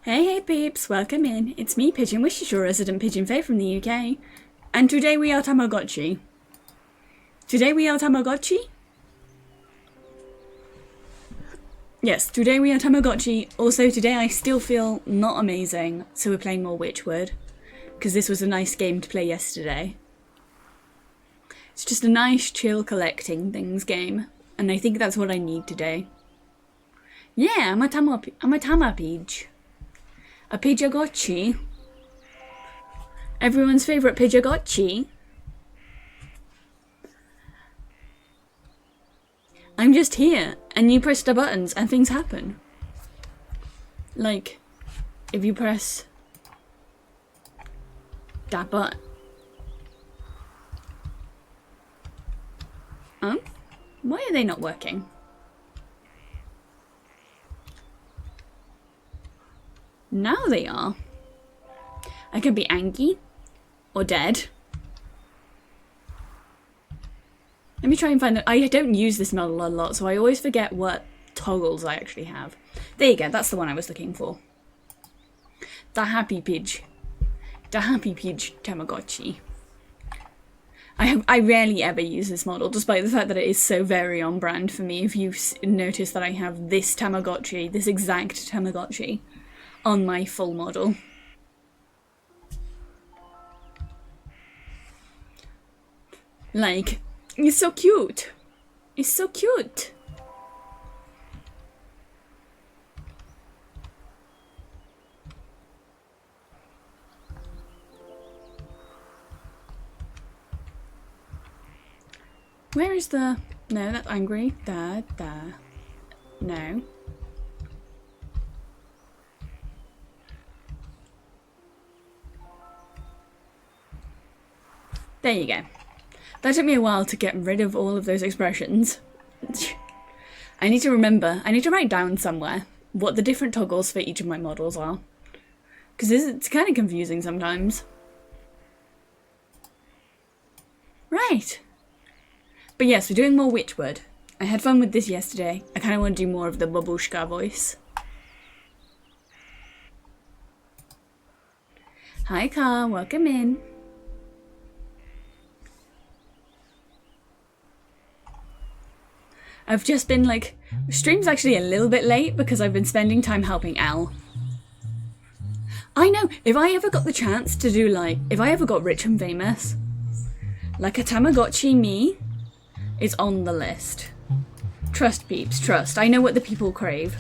Hey peeps, welcome in. It's me, Pigeon Wishes, your resident Pigeon Fae from the UK. And today we are Tamagotchi. Yes, today we are Tamagotchi. Also today I still feel not amazing, so we're playing more Wytchwood. Because this was a nice game to play yesterday. It's just a nice chill collecting things game. And I think that's what I need today. Yeah, I'm a Tamapage. A Pidgeotchi. Everyone's favourite Pidgeotchi. I'm just here, and you press the buttons, and things happen. Like, if you press that button. Oh? Why are they not working? Now they are. I could be angry or dead. Let me try and find that. I don't use this model a lot, so I always forget what toggles I actually have. There you go, that's the one I was looking for. The Happy Pidge. The Happy Pidge Tamagotchi. I rarely ever use this model, despite the fact that it is so very on brand for me. If you notice that I have this Tamagotchi, this exact Tamagotchi, on my full model. Like, it's so cute. It's so cute. Where is the... No, that's angry. There. No. There you go. That took me a while to get rid of all of those expressions. I need to write down somewhere what the different toggles for each of my models are. Because it's kind of confusing sometimes. Right. But yes, we're doing more Wytchwood. I had fun with this yesterday. I kind of want to do more of the babushka voice. Hi Car, welcome in. I've just been like, stream's actually a little bit late because I've been spending time helping Al. I know, if I ever got the chance to do like, if I ever got rich and famous, like a Tamagotchi me is on the list. Trust peeps, trust. I know what the people crave.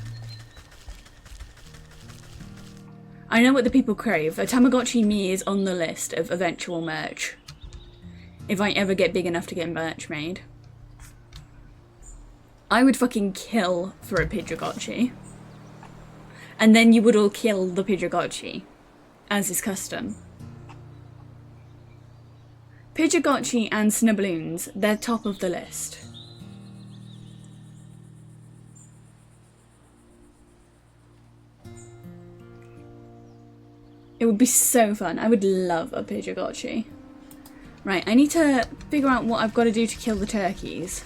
I know what the people crave. A Tamagotchi me is on the list of eventual merch. If I ever get big enough to get merch made. I would fucking kill for a Pidgeotchi. And then you would all kill the Pidgeotchi, as is custom. Pidgeotchi and Snubloons, they're top of the list. It would be so fun. I would love a Pidgeotchi. Right, I need to figure out what I've got to do to kill the turkeys.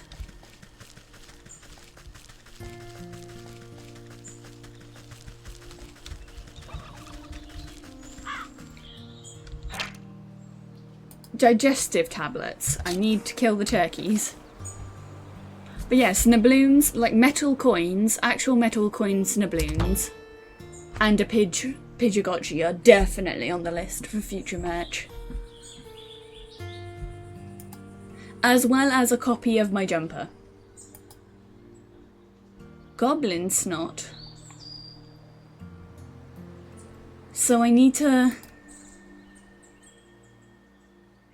Digestive tablets. I need to kill the turkeys. But yeah, Snubloons, like metal coins, actual metal coin Snubloons, and a Pidgeotchi are definitely on the list for future merch. As well as a copy of my jumper. Goblin snot. So I need to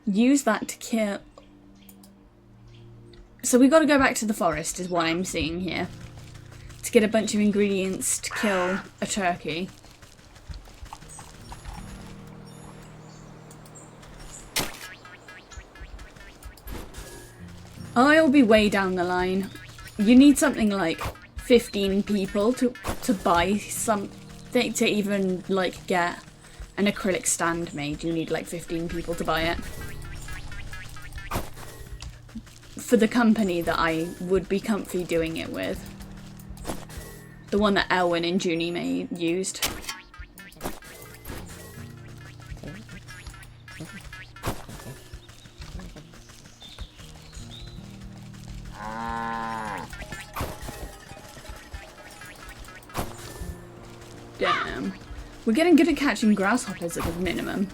use that to kill. So we got to go back to the forest is what I'm seeing here. To get a bunch of ingredients to kill a turkey. Oh, it'll be way down the line. You need something like 15 people to buy something, to even like get an acrylic stand made. You need like 15 people to buy it. For the company that I would be comfy doing it with. The one that Elwyn and Junie used. Damn. We're getting good at catching grasshoppers at the minimum.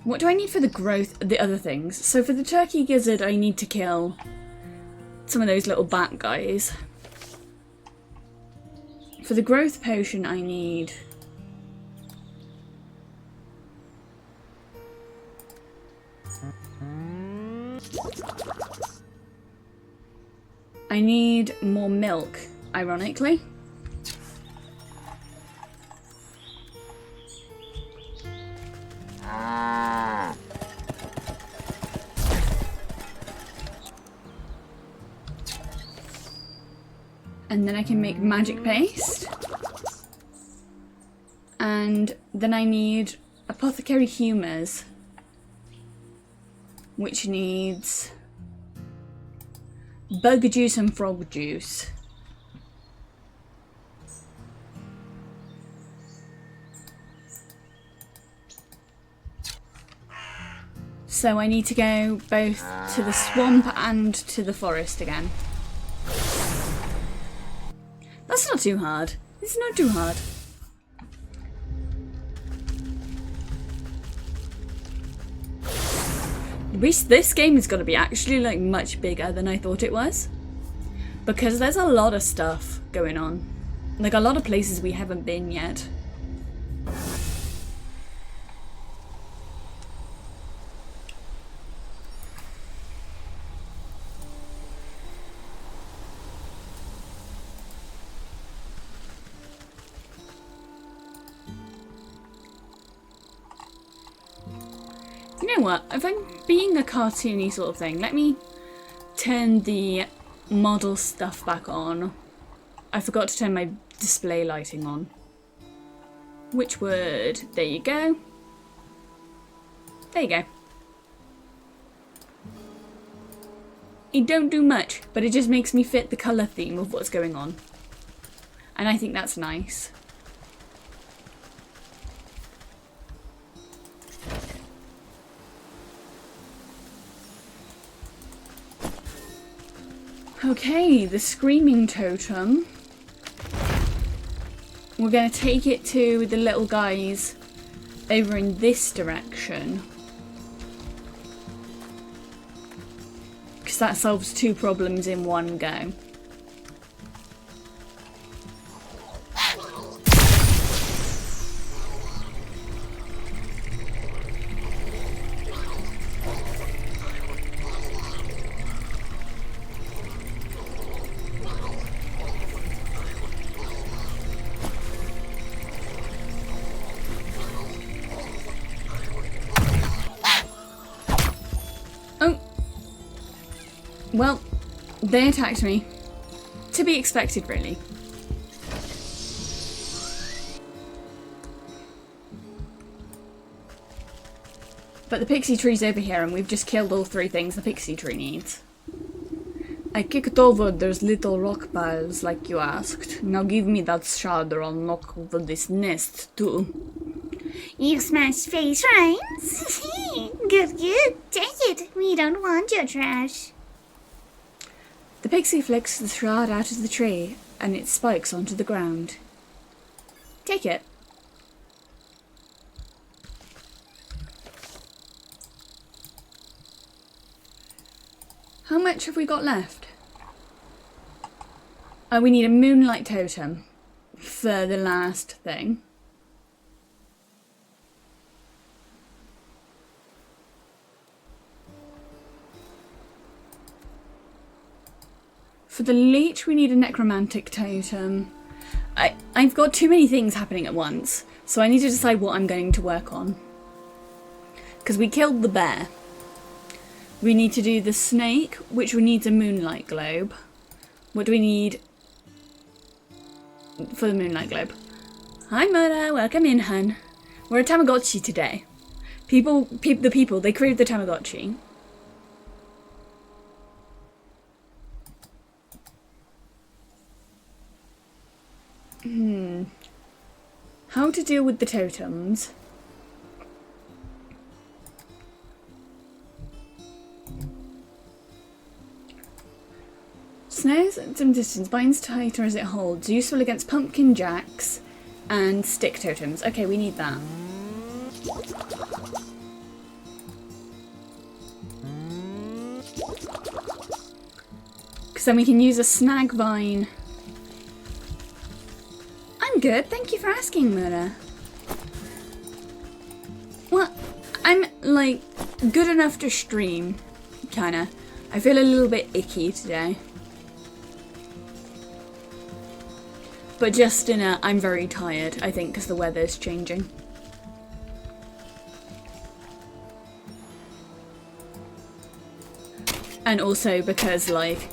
What do I need for the growth, the other things? So for the turkey gizzard, I need to kill some of those little bat guys. For the growth potion, I need... I need more milk, ironically. And then I can make magic paste. And then I need apothecary humours, which needs bug juice and frog juice. So I need to go both to the swamp and to the forest again. That's not too hard. It's not too hard. This game is going to be actually like much bigger than I thought it was. Because there's a lot of stuff going on. Like a lot of places we haven't been yet. You know what, if I'm being a cartoony sort of thing, let me turn the model stuff back on. I forgot to turn my display lighting on. Wytchwood, there you go. There you go. It don't do much, but it just makes me fit the colour theme of what's going on. And I think that's nice. Okay, the screaming totem. We're going to take it to the little guys over in this direction. Because that solves two problems in one go. Well, they attacked me. To be expected, really. But the pixie tree's over here and we've just killed all three things the pixie tree needs. I kicked over those little rock piles like you asked. Now give me that shard or I'll knock over this nest too. You smashed face rhymes? Good, good. Take it. We don't want your trash. The pixie flicks the shard out of the tree and it spikes onto the ground. Take it. How much have we got left? Oh, we need a moonlight totem for the last thing. For the leech, we need a necromantic totem. I've got too many things happening at once, so I need to decide what I'm going to work on. Because we killed the bear. We need to do the snake, which needs a moonlight globe. What do we need for the moonlight globe? Hi Mora, welcome in, hun. We're a Tamagotchi today. The people, they created the Tamagotchi. How to deal with the totems. snares at some distance, binds tighter as it holds. Useful against pumpkin jacks and stick totems. Okay, we need that. Because then we can use a snag vine. I'm good, thank you for asking, Mura. Well, I'm, like, good enough to stream, kinda. I feel a little bit icky today. But just in a, I'm very tired, I think, because the weather's changing. And also because, like,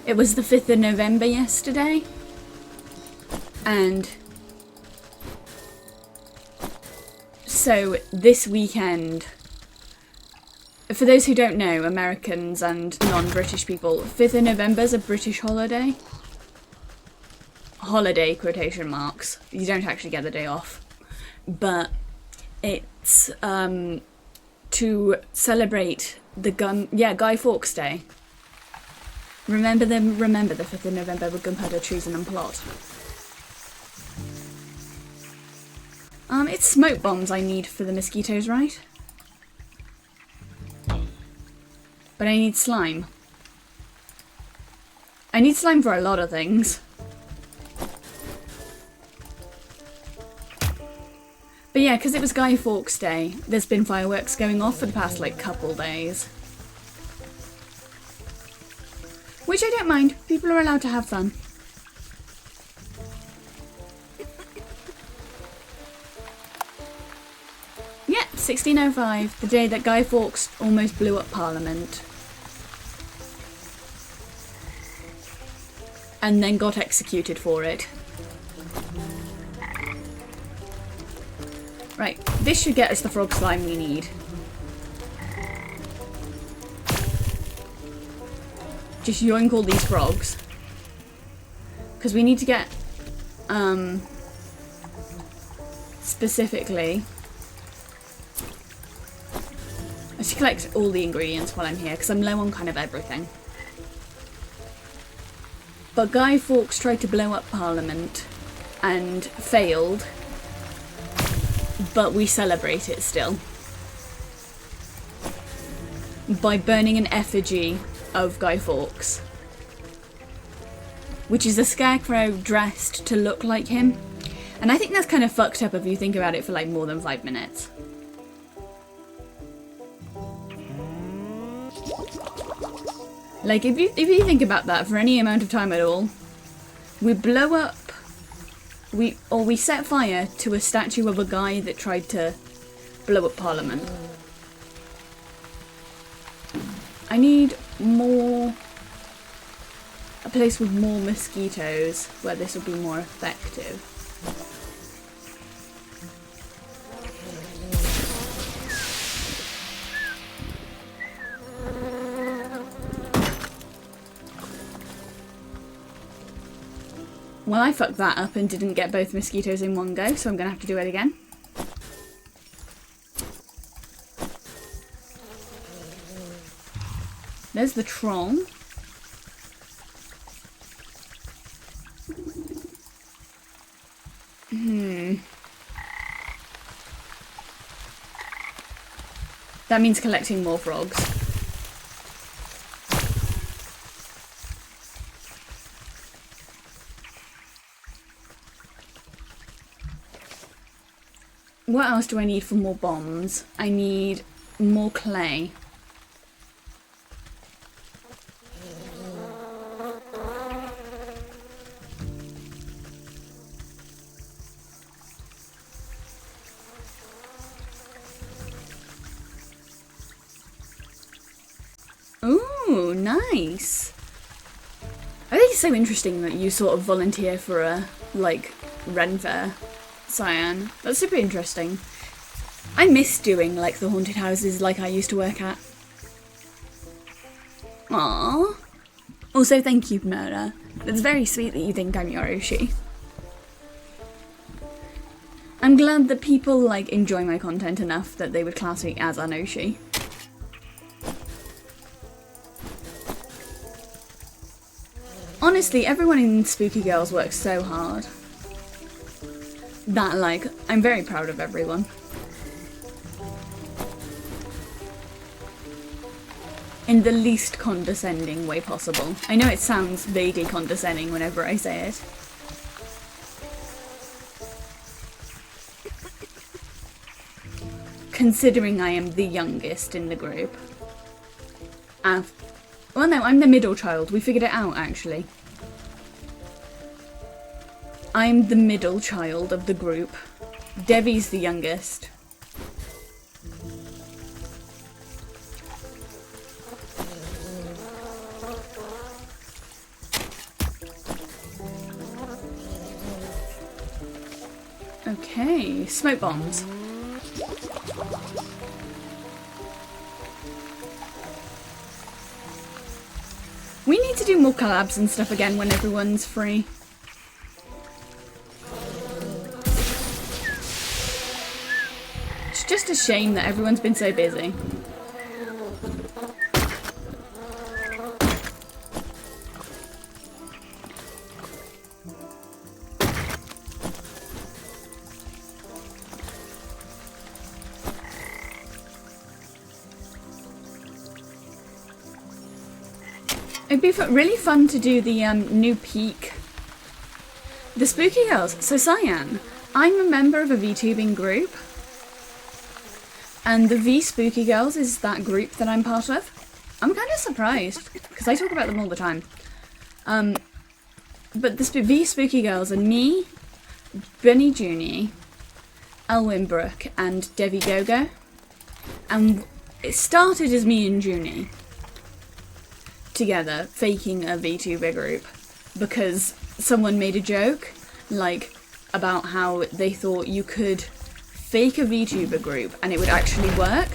it was the 5th of November yesterday. And so this weekend, for those who don't know, Americans and non-British people, 5th of November is a British holiday. Holiday, quotation marks. You don't actually get the day off. But it's to celebrate the Guy Fawkes Day. Remember the 5th of November with gunpowder, treason and plot. It's smoke bombs I need for the mosquitoes, right? But I need slime. I need slime for a lot of things. But yeah, because it was Guy Fawkes Day, there's been fireworks going off for the past, like, couple days. Which I don't mind. People are allowed to have fun. Yep, 1605, the day that Guy Fawkes almost blew up Parliament. And then got executed for it. Right, this should get us the frog slime we need. Just yoink all these frogs. Because we need to get, specifically... I should collect all the ingredients while I'm here, because I'm low on kind of everything. But Guy Fawkes tried to blow up Parliament and failed, but we celebrate it still by burning an effigy of Guy Fawkes, which is a scarecrow dressed to look like him. And I think that's kind of fucked up if you think about it for like more than 5 minutes. Like, if you think about that for any amount of time at all, we blow up, we set fire to a statue of a guy that tried to blow up Parliament. I need a place with more mosquitoes where this will be more effective. Well, I fucked that up and didn't get both mosquitoes in one go, so I'm going to have to do it again. There's the troll. That means collecting more frogs. What else do I need for more bombs? I need more clay. Ooh, nice. I think it's so interesting that you sort of volunteer for a, like, Ren Fair, Cyan. That's super interesting. I miss doing, like, the haunted houses like I used to work at. Aww. Also, thank you, Murder. It's very sweet that you think I'm Yoroshi. I'm glad that people, like, enjoy my content enough that they would class me as Anoshi. Honestly, everyone in Spooky Girls works so hard. That, like, I'm very proud of everyone. In the least condescending way possible. I know it sounds vaguely condescending whenever I say it. Considering I am the youngest in the group. Well, no, I'm the middle child. We figured it out, actually. I'm the middle child of the group. Devi's the youngest. Okay, smoke bombs. We need to do more collabs and stuff again when everyone's free. It's just a shame that everyone's been so busy. It'd be really fun to do the new peak. The Spooky Girls. So Cyan, I'm a member of a VTubing group. And the V Spooky Girls is that group that I'm part of. I'm kind of surprised, because I talk about them all the time. But the V Spooky Girls are me, Bunny Junie, Elwyn Brooke, and Devi Gogo. And it started as me and Junie together faking a VTuber group because someone made a joke like about how they thought you could fake a VTuber group and it would actually work.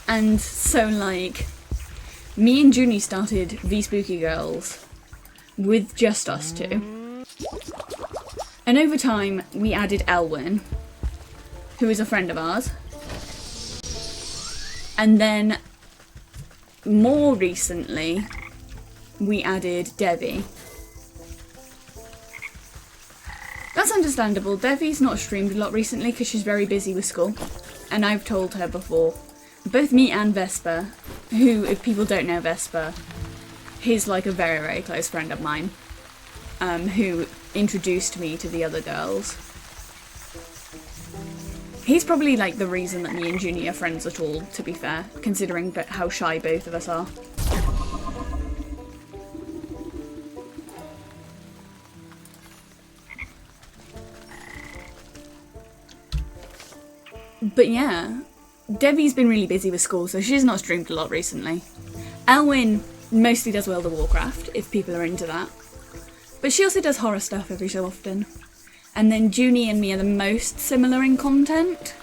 And so like me and Junie started V Spooky Girls with just us two. And over time, we added Elwyn, who is a friend of ours. And then, more recently, we added Devi. That's understandable. Devi's not streamed a lot recently because she's very busy with school. And I've told her before, both me and Vesper, who, if people don't know Vesper, he's like a very, very close friend of mine, who introduced me to the other girls. He's probably like the reason that me and Junie are friends at all, to be fair, considering how shy both of us are. But yeah, Devi's been really busy with school, so she's not streamed a lot recently. Elwyn mostly does World of Warcraft, if people are into that. But she also does horror stuff every so often. And then Junie and me are the most similar in content,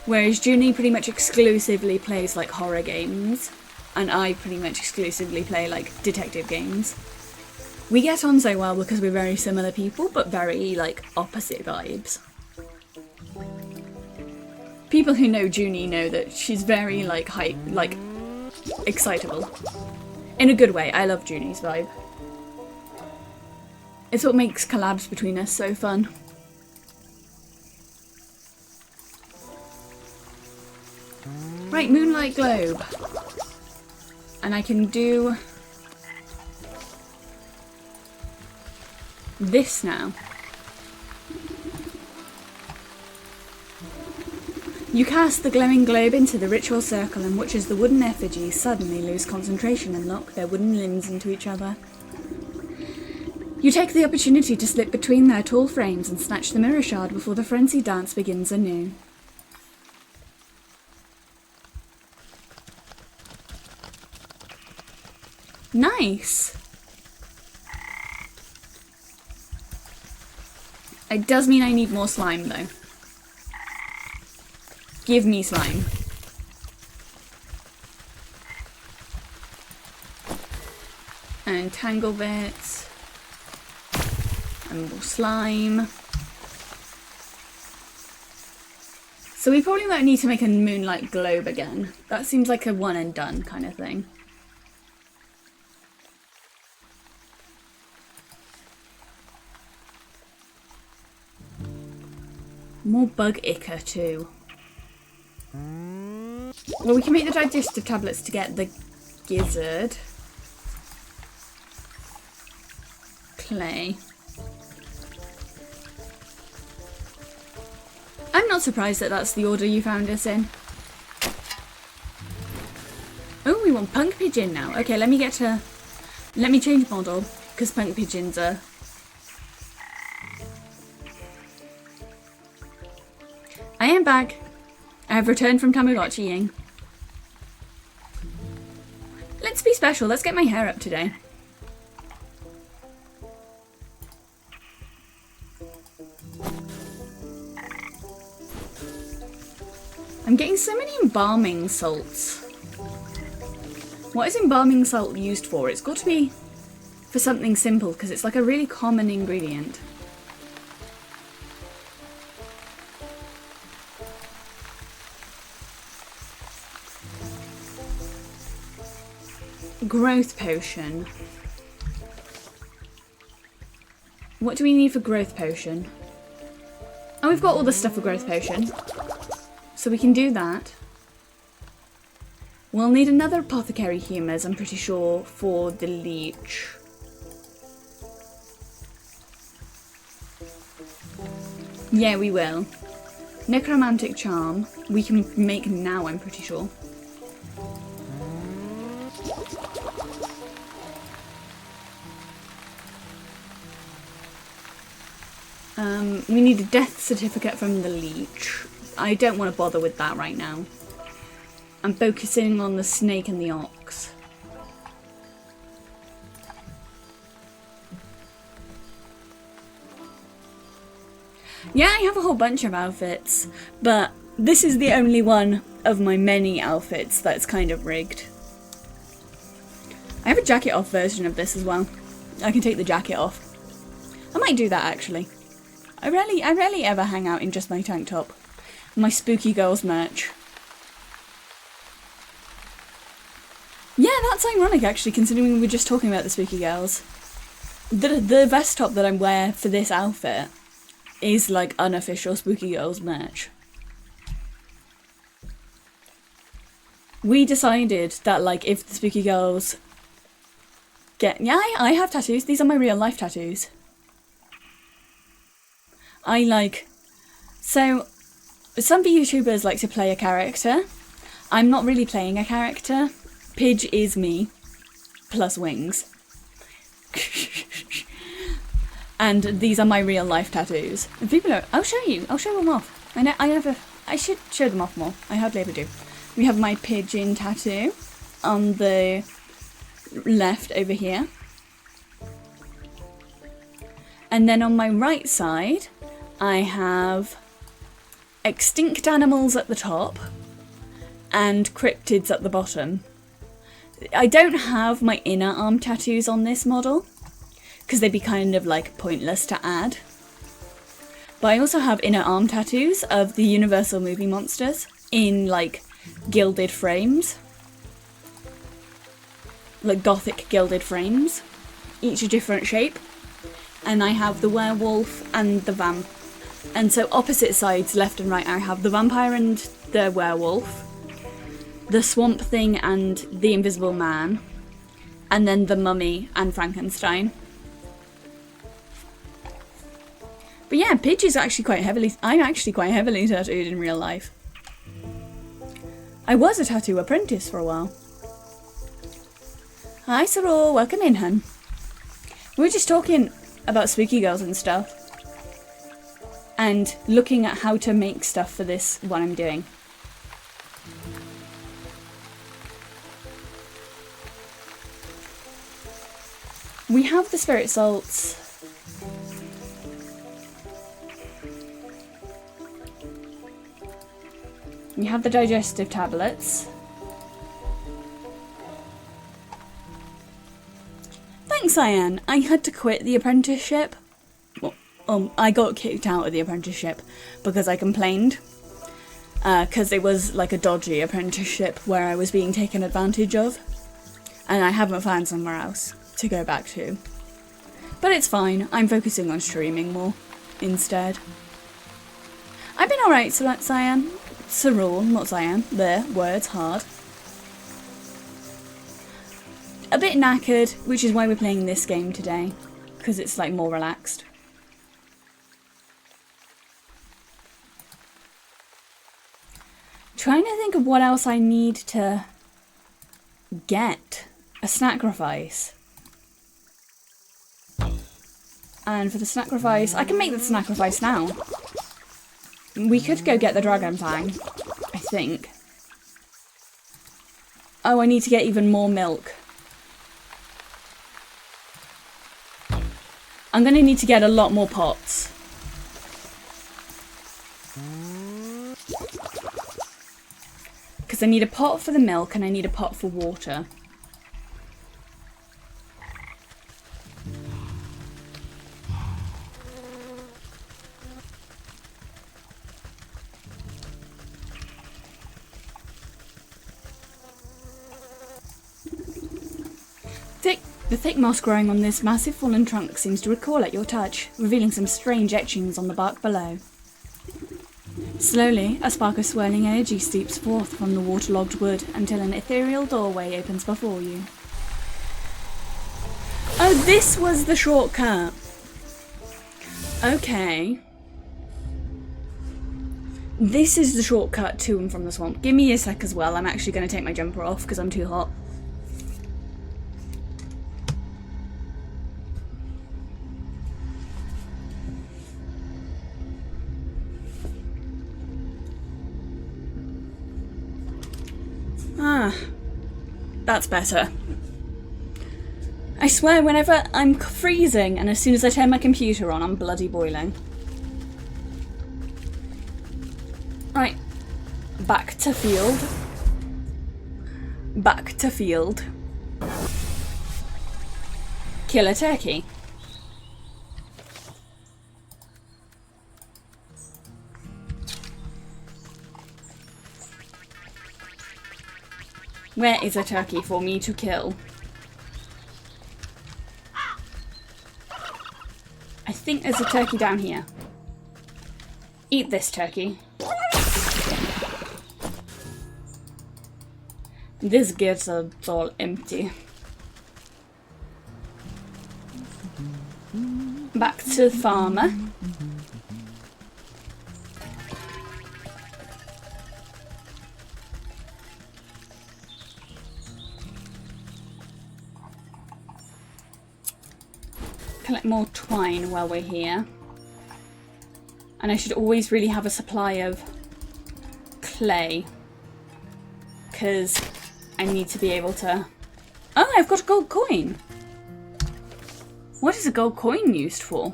whereas Junie pretty much exclusively plays like horror games, and I pretty much exclusively play like detective games. We get on so well because we're very similar people, but very like opposite vibes. People who know Junie know that she's very like excitable. In a good way. I love Junie's vibe. It's what makes collabs between us so fun. Right, Moonlight Globe. And I can do this now. You cast the glowing globe into the ritual circle and watch as the wooden effigies suddenly lose concentration and lock their wooden limbs into each other. You take the opportunity to slip between their tall frames and snatch the mirror shard before the frenzied dance begins anew. Nice! It does mean I need more slime though. Give me slime. And tangle bits. And more slime. So we probably might need to make a moonlight globe again. That seems like a one and done kind of thing. More bug ichor too. Well, we can make the digestive tablets to get the gizzard. Clay. I'm not surprised that that's the order you found us in. Oh, we want punk pigeon now. Okay, let me change model, because punk pigeons are... I am back. I have returned from Tamagotchi-ing. Let's be special. Let's get my hair up today. I'm getting so many embalming salts. What is embalming salt used for? It's got to be for something simple, because it's like a really common ingredient. Growth potion. What do we need for growth potion? Oh, we've got all the stuff for growth potion. So we can do that. We'll need another apothecary humours, I'm pretty sure, for the leech. Yeah, we will. Necromantic charm, we can make now, I'm pretty sure. We need a death certificate from the leech. I don't want to bother with that right now. I'm focusing on the snake and the ox. Yeah, I have a whole bunch of outfits, but this is the only one of my many outfits that's kind of rigged. I have a jacket off version of this as well. I can take the jacket off. I might do that actually. I rarely ever hang out in just my tank top. My spooky girls merch. Yeah, that's ironic actually, considering we were just talking about the spooky girls. The vest top that I wear for this outfit is like unofficial spooky girls merch. We decided that like if the spooky girls get... Yeah, I have tattoos. These are my real life tattoos. So, some YouTubers like to play a character. I'm not really playing a character. Pidge is me, plus wings. And these are my real life tattoos. And people are, I'll show them off. I should show them off more. I hardly ever do. We have my pigeon tattoo on the left over here. And then on my right side, I have extinct animals at the top and cryptids at the bottom. I don't have my inner arm tattoos on this model because they'd be kind of like pointless to add. But I also have inner arm tattoos of the Universal movie monsters in like gilded frames. Like gothic gilded frames. Each a different shape. And I have the werewolf and the vamp. And so opposite sides, left and right, I have the vampire and the werewolf, the swamp thing and the invisible man, and then the mummy and Frankenstein. But yeah, Pidge is actually I'm actually quite heavily tattooed in real life. I was a tattoo apprentice for a while. Hi Soror, welcome in, hun. We were just talking about spooky girls and stuff. And looking at how to make stuff for this, what I'm doing. We have the spirit salts. We have the digestive tablets. Thanks, Cyan. I had to quit the apprenticeship. I got kicked out of the apprenticeship because I complained. because it was like a dodgy apprenticeship where I was being taken advantage of, and I haven't found somewhere else to go back to. But it's fine, I'm focusing on streaming more instead. I've been alright, Cyan. Cyril, not Cyan. There, words hard. A bit knackered, which is why we're playing this game today, because it's like more relaxed. Trying to think of what else I need to get. A sacrifice. And for the sacrifice, I can make the sacrifice now. We could go get the dragon fang, I think. Oh, I need to get even more milk. I'm going to need to get a lot more pots. Because I need a pot for the milk and I need a pot for water. The thick moss growing on this massive fallen trunk seems to recoil at your touch, revealing some strange etchings on the bark below. Slowly, a spark of swirling energy steeps forth from the waterlogged wood until an ethereal doorway opens before you. Oh, this was the shortcut! Okay. This is the shortcut to and from the swamp. Give me a sec as well, I'm actually going to take my jumper off because I'm too hot. Ah, that's better. I swear whenever I'm freezing and as soon as I turn my computer on, I'm bloody boiling. Right, back to field. Back to field. Kill a turkey. Where is a turkey for me to kill? I think there's a turkey down here. Eat this turkey. This gets it's all empty. Back to the farmer. Collect more twine while we're here. And I should always really have a supply of clay. Because I need to be able to... Oh, I've got a gold coin! What is a gold coin used for?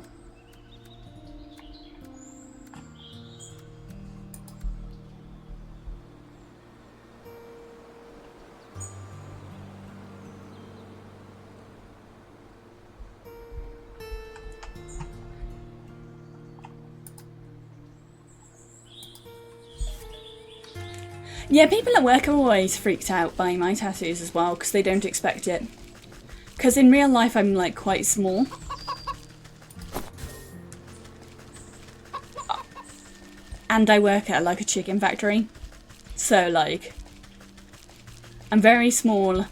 Yeah, people at work are always freaked out by my tattoos as well, because they don't expect it. Because in real life I'm like quite small. And I work at like a chicken factory. So like, I'm very small.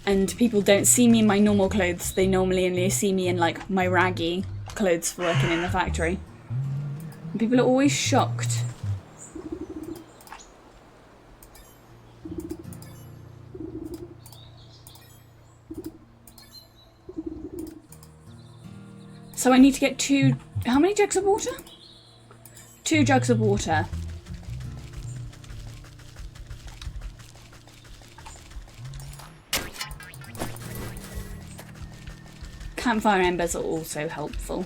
And people don't see me in my normal clothes, they normally only see me in like my raggy clothes for working in the factory. And people are always shocked. So I need to get how many jugs of water? 2 jugs of water. Campfire embers are also helpful.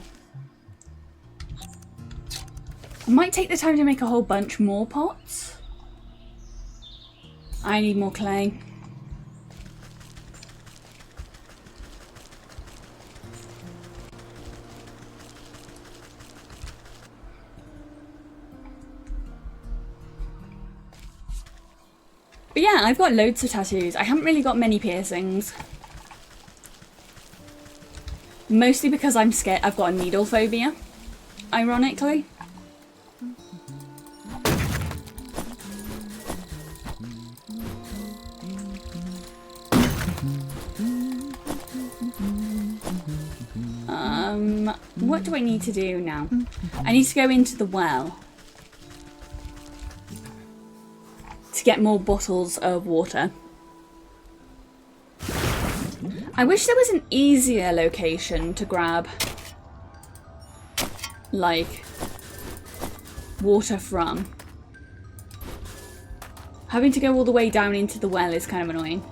I might take the time to make a whole bunch more pots. I need more clay. But yeah, I've got loads of tattoos. I haven't really got many piercings. Mostly because I'm scared. I've got a needle phobia, ironically. What do I need to do now? I need to go into the well to get more bottles of water. I wish there was an easier location to grab, like, water from. Having to go all the way down into the well is kind of annoying.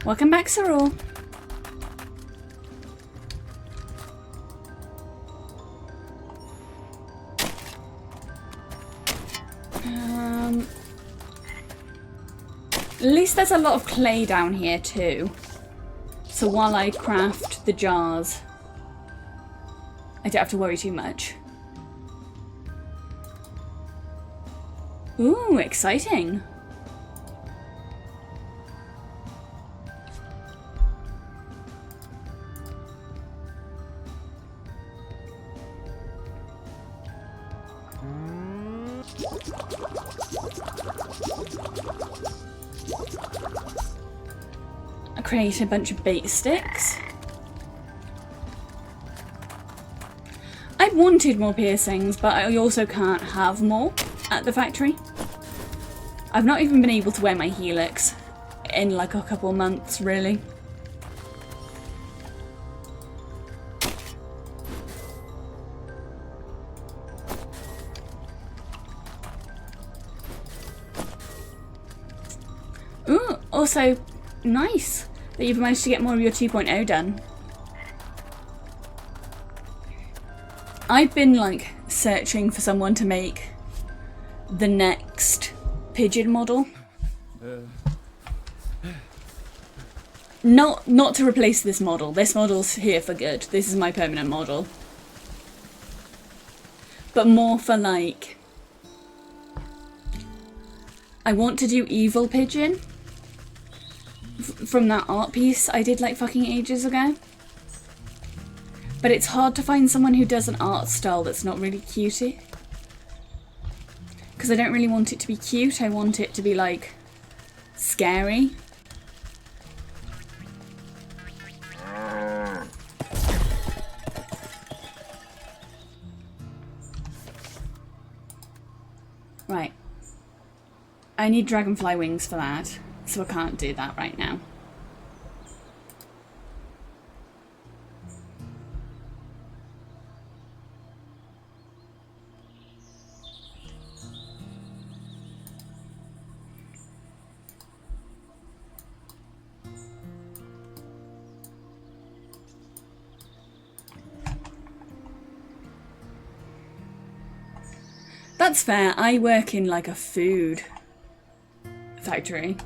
Welcome back, Soror. At least there's a lot of clay down here too. So while I craft the jars, I don't have to worry too much. Ooh, exciting. Create a bunch of bait sticks. I wanted more piercings, but I also can't have more at the factory. I've not even been able to wear my helix in like a couple months, really. Ooh, also nice that you've managed to get more of your 2.0 done. I've been like searching for someone to make the next pigeon model. Not to replace this model. This model's here for good. This is my permanent model. But more for like, I want to do evil pigeon. From that art piece I did like fucking ages ago. But it's hard to find someone who does an art style that's not really cutey. Because I don't really want it to be cute, I want it to be like scary. Right. I need dragonfly wings for that. So I can't do that right now. That's fair. I work in like a food factory.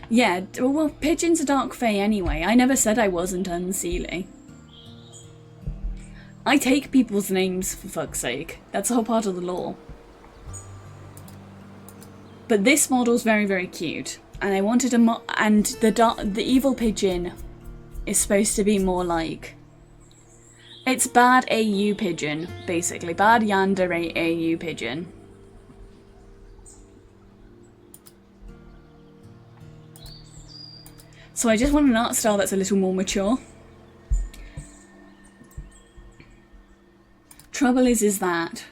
Yeah, well, pigeons are dark fae anyway. I never said I wasn't unseelie. I take people's names, for fuck's sake. That's a whole part of the law. But this model's very, very cute. And I wanted a and the evil pigeon is supposed to be more like... It's bad AU pigeon, basically. Bad yandere AU pigeon. So I just want an art style that's a little more mature. Trouble is that,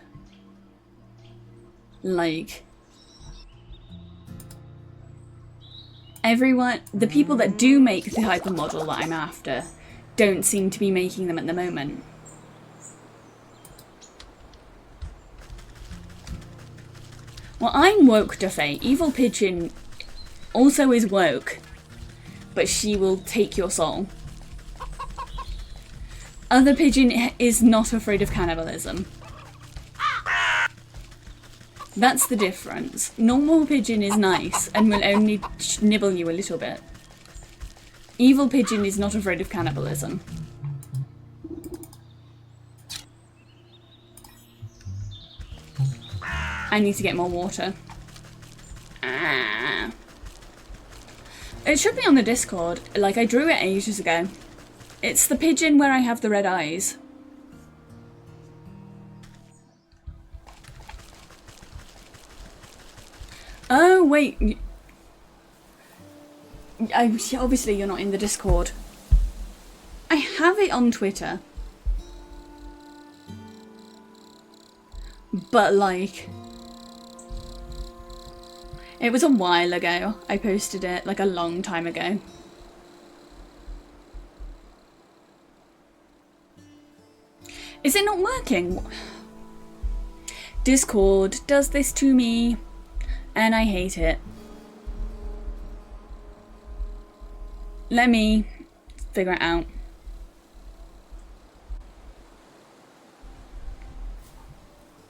like, everyone, the people that do make the hypermodel that I'm after, don't seem to be making them at the moment. Well, I'm woke to fae. Evil pigeon also is woke. But she will take your soul. Other pigeon is not afraid of cannibalism. That's the difference. Normal pigeon is nice and will only nibble you a little bit. Evil pigeon is not afraid of cannibalism. I need to get more water. Ah. It should be on the Discord. Like, I drew it ages ago. It's the pigeon where I have the red eyes. Oh, wait. Obviously, you're not in the Discord. I have it on Twitter. But, like... It was a while ago. I posted it, like, a long time ago. Is it not working? Discord does this to me, and I hate it. Let me figure it out.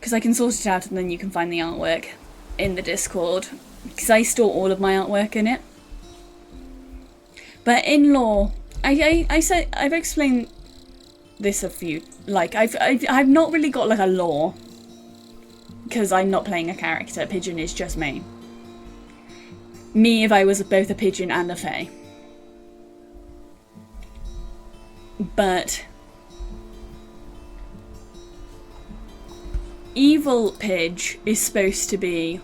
Because I can sort it out and then you can find the artwork in the Discord. Because I store all of my artwork in it. But in lore, I've explained this a few, like, I've not really got, like, a lore. Because I'm not playing a character. Pigeon is just me. Me if I was both a pigeon and a fae. But evil Pidge is supposed to be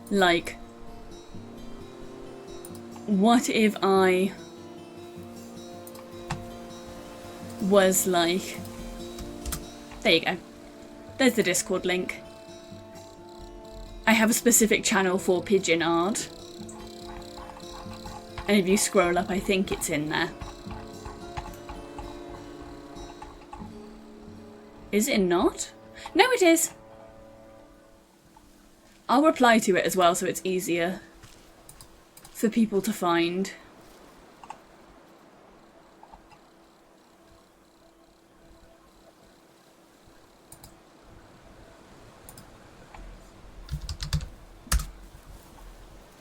like, what if I was like, there you go, there's the Discord link. I have a specific channel for pigeon art. And if you scroll up, I think it's in there. Is it not? No, it is. I'll reply to it as well so it's easier for people to find.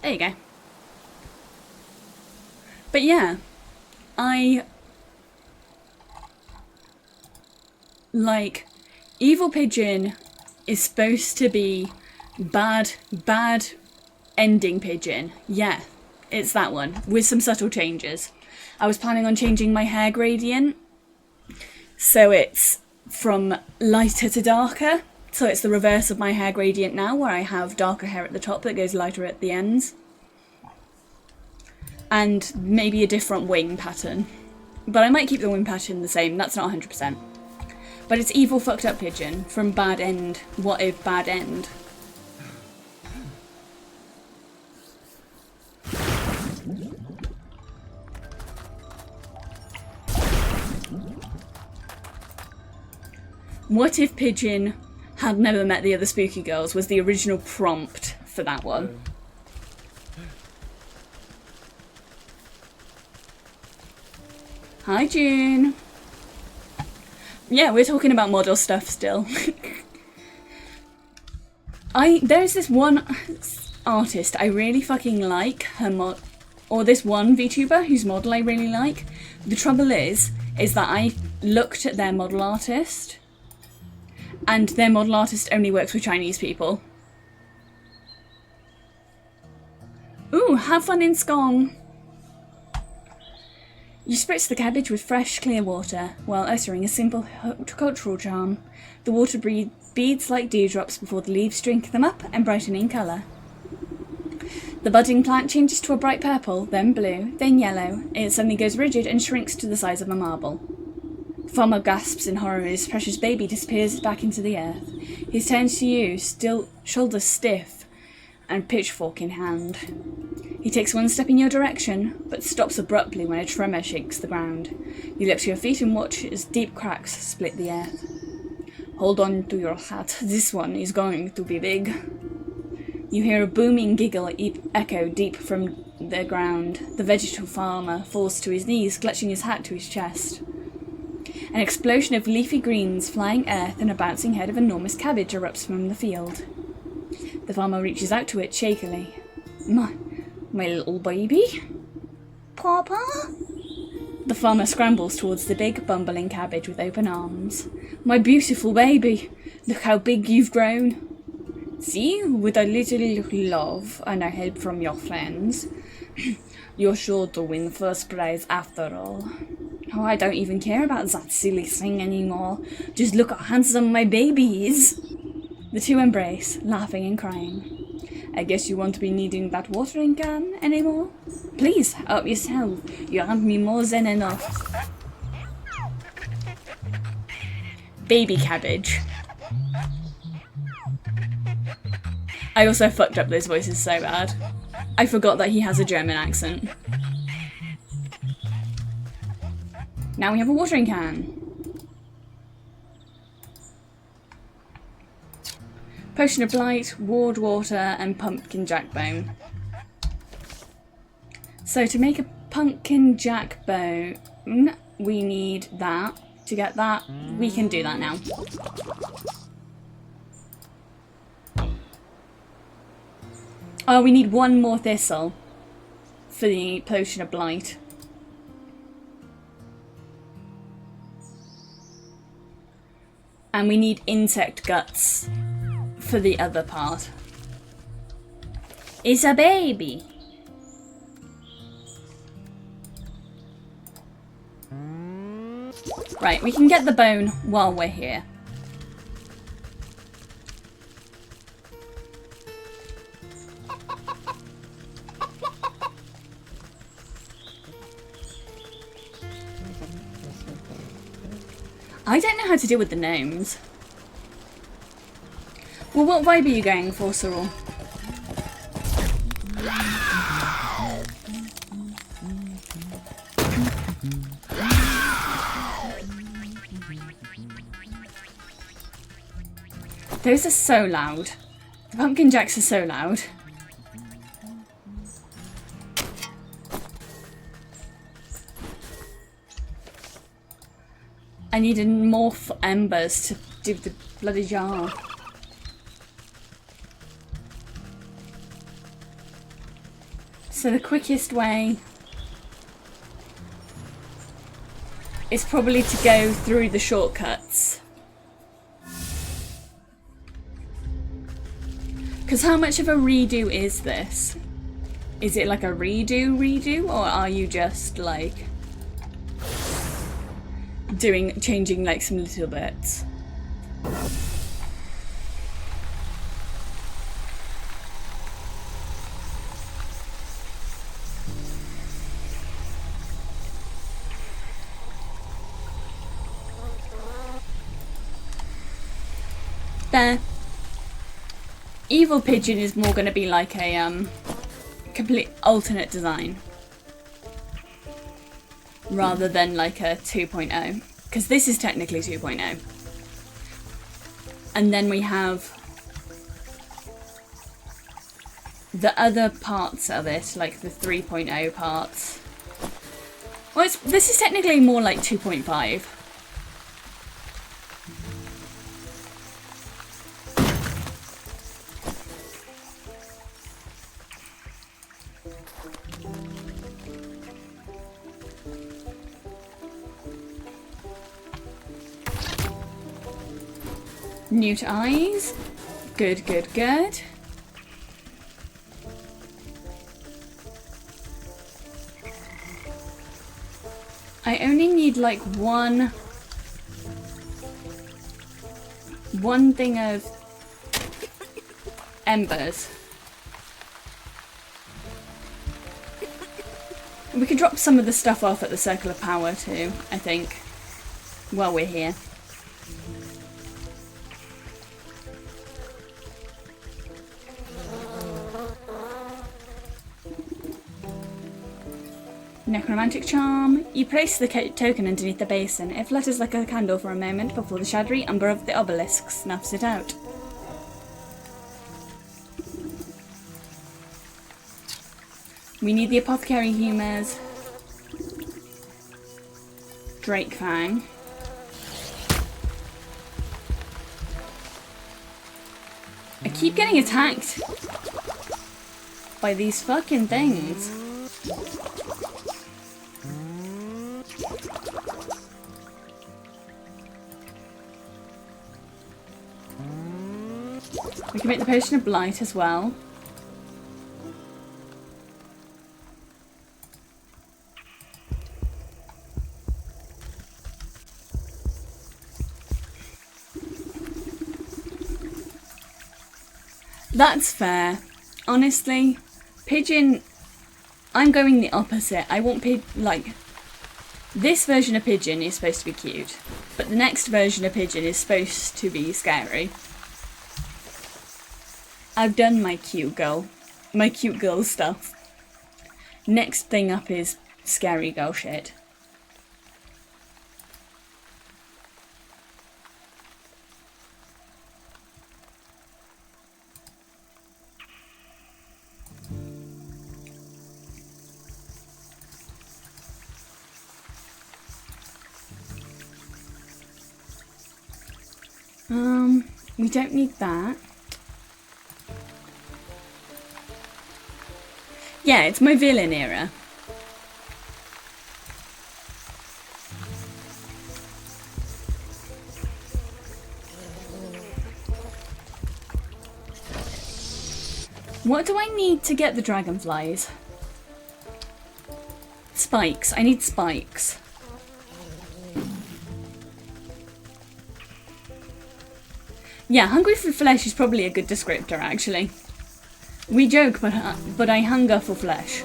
There you go. But yeah, like, evil pigeon is supposed to be bad ending pigeon. Yeah, it's that one, with some subtle changes. I was planning on changing my hair gradient, so it's from lighter to darker. So it's the reverse of my hair gradient now, where I have darker hair at the top that goes lighter at the ends. And maybe a different wing pattern. But I might keep the wing pattern the same, that's not 100%. But it's evil fucked up pigeon from bad end. What if bad end? What if pigeon had never met the other spooky girls was the original prompt for that one. Hi June. Yeah, we're talking about model stuff still. There's this one artist I really fucking like, or this one VTuber whose model I really like. The trouble is that I looked at their model artist, and their model artist only works with Chinese people. Ooh, have fun in Skong. You spritz the cabbage with fresh, clear water, while uttering a simple horticultural charm. The water beads like dewdrops before the leaves drink them up and brighten in colour. The budding plant changes to a bright purple, then blue, then yellow. It suddenly goes rigid and shrinks to the size of a marble. The farmer gasps in horror as his precious baby disappears back into the earth. He turns to you, still shoulders stiff and pitchfork in hand. He takes one step in your direction, but stops abruptly when a tremor shakes the ground. You leap to your feet and watch as deep cracks split the earth. Hold on to your hat, this one is going to be big. You hear a booming giggle echo deep from the ground. The vegetable farmer falls to his knees, clutching his hat to his chest. An explosion of leafy greens, flying earth, and a bouncing head of enormous cabbage erupts from the field. The farmer reaches out to it shakily. My little baby. Papa? The farmer scrambles towards the big, bumbling cabbage with open arms. My beautiful baby. Look how big you've grown. See, with a little love and a help from your friends, you're sure to win first prize after all. Oh, I don't even care about that silly thing anymore. Just look how handsome my baby is. The two embrace, laughing and crying. I guess you won't be needing that watering can anymore? Please, help yourself. You have me more than enough. Baby cabbage. I also fucked up those voices so bad. I forgot that he has a German accent. Now we have a watering can. Potion of Blight, Ward Water, and Pumpkin Jack Bone. So to make a Pumpkin Jack Bone, we need that. To get that, we can do that now. Oh, we need one more thistle for the Potion of Blight. And we need insect guts for the other part. It's a baby. Right, we can get the bone while we're here. I don't know how to deal with the gnomes. Well, what vibe are you going for, Cyril? Those are so loud. The pumpkin jacks are so loud. I needed more embers to do the bloody jar. So the quickest way is probably to go through the shortcuts. Because how much of a redo is this? Is it like a redo, or are you just like changing like some little bits? There. Evil Pigeon is more going to be like a complete alternate design rather than like a 2.0, because this is technically 2.0. And then we have the other parts of it, like the 3.0 parts. Well, this is technically more like 2.5. Newt eyes. Good, good, good. I only need like one thing of embers. We could drop some of the stuff off at the Circle of Power too, I think, while we're here. Necromantic Charm. You place the token underneath the basin. It flutters like a candle for a moment before the shadowy umber of the obelisk snuffs it out. We need the Apothecary Humours. Drake Fang. I keep getting attacked. by these fucking things. We can make the potion of blight as well. That's fair. Honestly, pigeon, I'm going the opposite. I want like, this version of pigeon is supposed to be cute, but the next version of pigeon is supposed to be scary. I've done my cute girl stuff. Next thing up is scary girl shit. We don't need that. Yeah, it's my villain era. What do I need to get the dragonflies? Spikes. I need spikes. Yeah, hungry for flesh is probably a good descriptor, actually. We joke, but I hunger for flesh.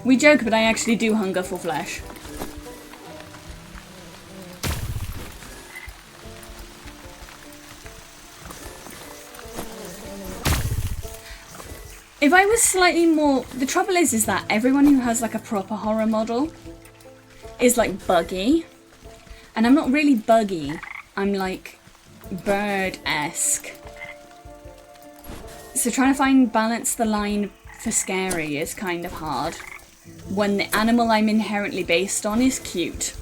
We joke, but I actually do hunger for flesh. If I was slightly more... The trouble is that everyone who has like a proper horror model is like buggy. And I'm not really buggy. I'm like bird-esque. So trying to balance the line for scary is kind of hard when the animal I'm inherently based on is cute.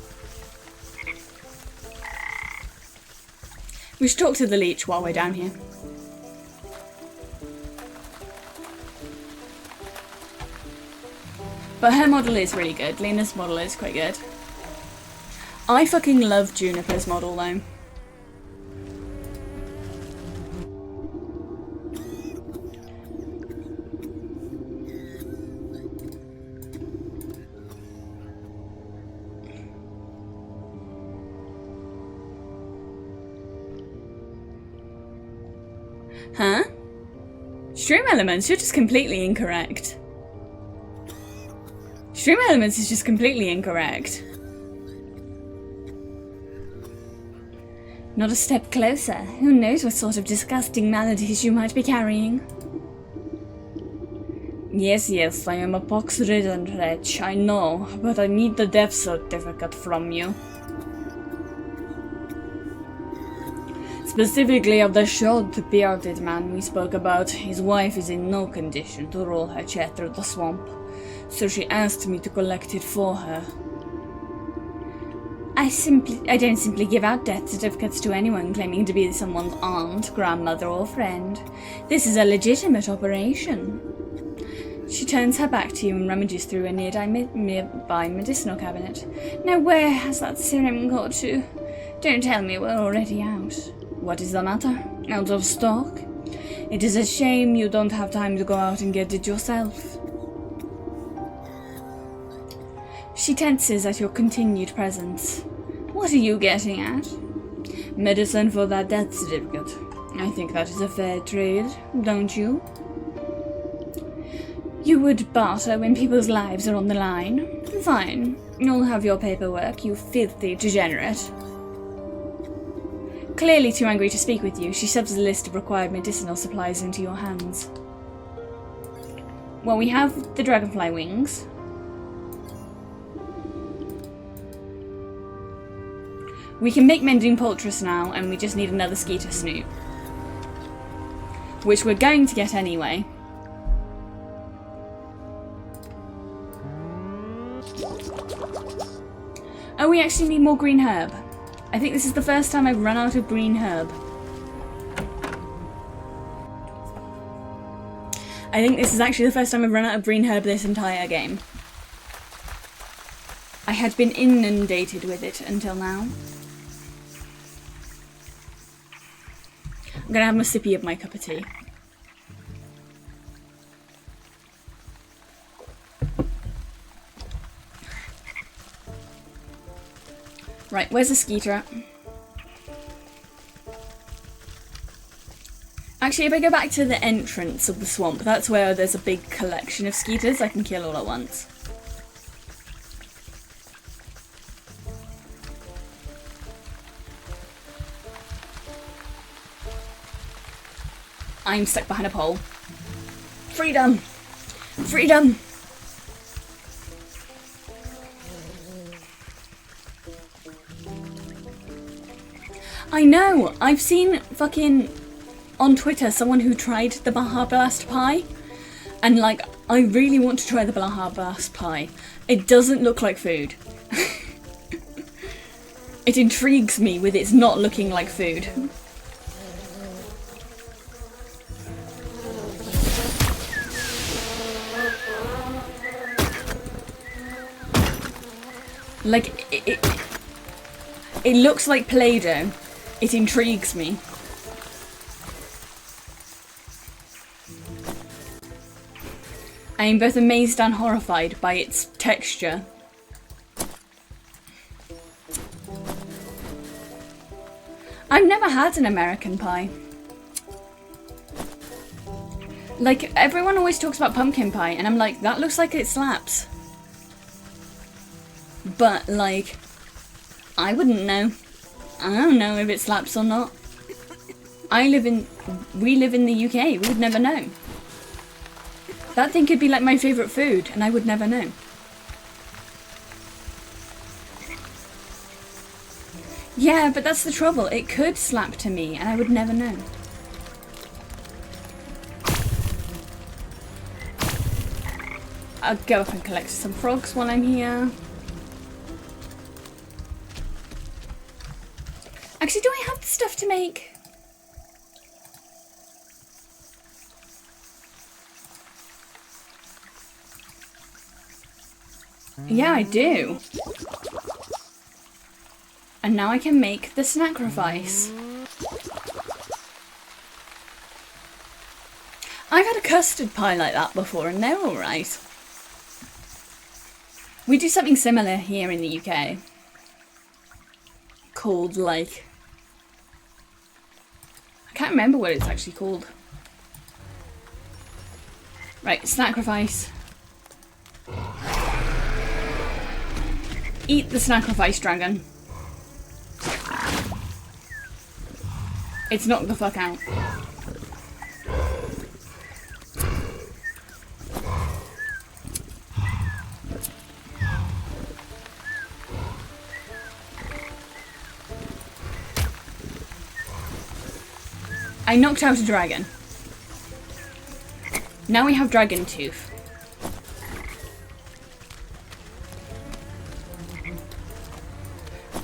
We should talk to the leech while we're down here. But her model is really good. Lena's model is quite good. I fucking love Juniper's model though. Huh? Stream elements, you're just completely incorrect. Stream elements is just completely incorrect. Not a step closer. Who knows what sort of disgusting maladies you might be carrying? Yes, I am a pox-ridden wretch, I know, but I need the death certificate from you. Specifically of the short, bearded man we spoke about. His wife is in no condition to roll her chair through the swamp, so she asked me to collect it for her. I don't simply give out death certificates to anyone claiming to be someone's aunt, grandmother, or friend. This is a legitimate operation. She turns her back to you and rummages through a nearby medicinal cabinet. Now where has that serum got to? Don't tell me we're already out. What is the matter? Out of stock? It is a shame you don't have time to go out and get it yourself. She tenses at your continued presence. What are you getting at? Medicine for that death certificate. I think that is a fair trade, don't you? You would barter when people's lives are on the line. Fine. You'll have your paperwork, you filthy degenerate. Clearly too angry to speak with you, she shoves a list of required medicinal supplies into your hands. Well, we have the dragonfly wings. We can make mending poultice now, and we just need another skeeter snoot. Which we're going to get anyway. Oh, we actually need more green herb. I think this is the first time I've run out of green herb. I think this is actually the first time I've run out of green herb this entire game. I had been inundated with it until now. I'm gonna have a sippy of my cup of tea. Right, where's the skeeter at? Actually, if I go back to the entrance of the swamp, that's where there's a big collection of skeeters I can kill all at once. I'm stuck behind a pole. Freedom! Freedom! I know! I've seen fucking on Twitter someone who tried the Baja Blast pie, and like, I really want to try the Baja Blast pie. It doesn't look like food. It intrigues me with its not looking like food. Like, it looks like Play-Doh. It intrigues me. I am both amazed and horrified by its texture. I've never had an American pie. Like, everyone always talks about pumpkin pie, and I'm like, that looks like it slaps. But, like, I wouldn't know. I don't know if it slaps or not. We live in the UK, we would never know. That thing could be like my favourite food, and I would never know. Yeah, but that's the trouble. It could slap to me, and I would never know. I'll go up and collect some frogs while I'm here. Actually, do I have the stuff to make? Yeah, I do. And now I can make the sacrifice. I've had a custard pie like that before, and they're alright. We do something similar here in the UK. Called, like... I can't remember what it's actually called. Right, sacrifice. Eat the sacrifice, dragon. It's knocked the fuck out. I knocked out a dragon. Now we have dragon tooth.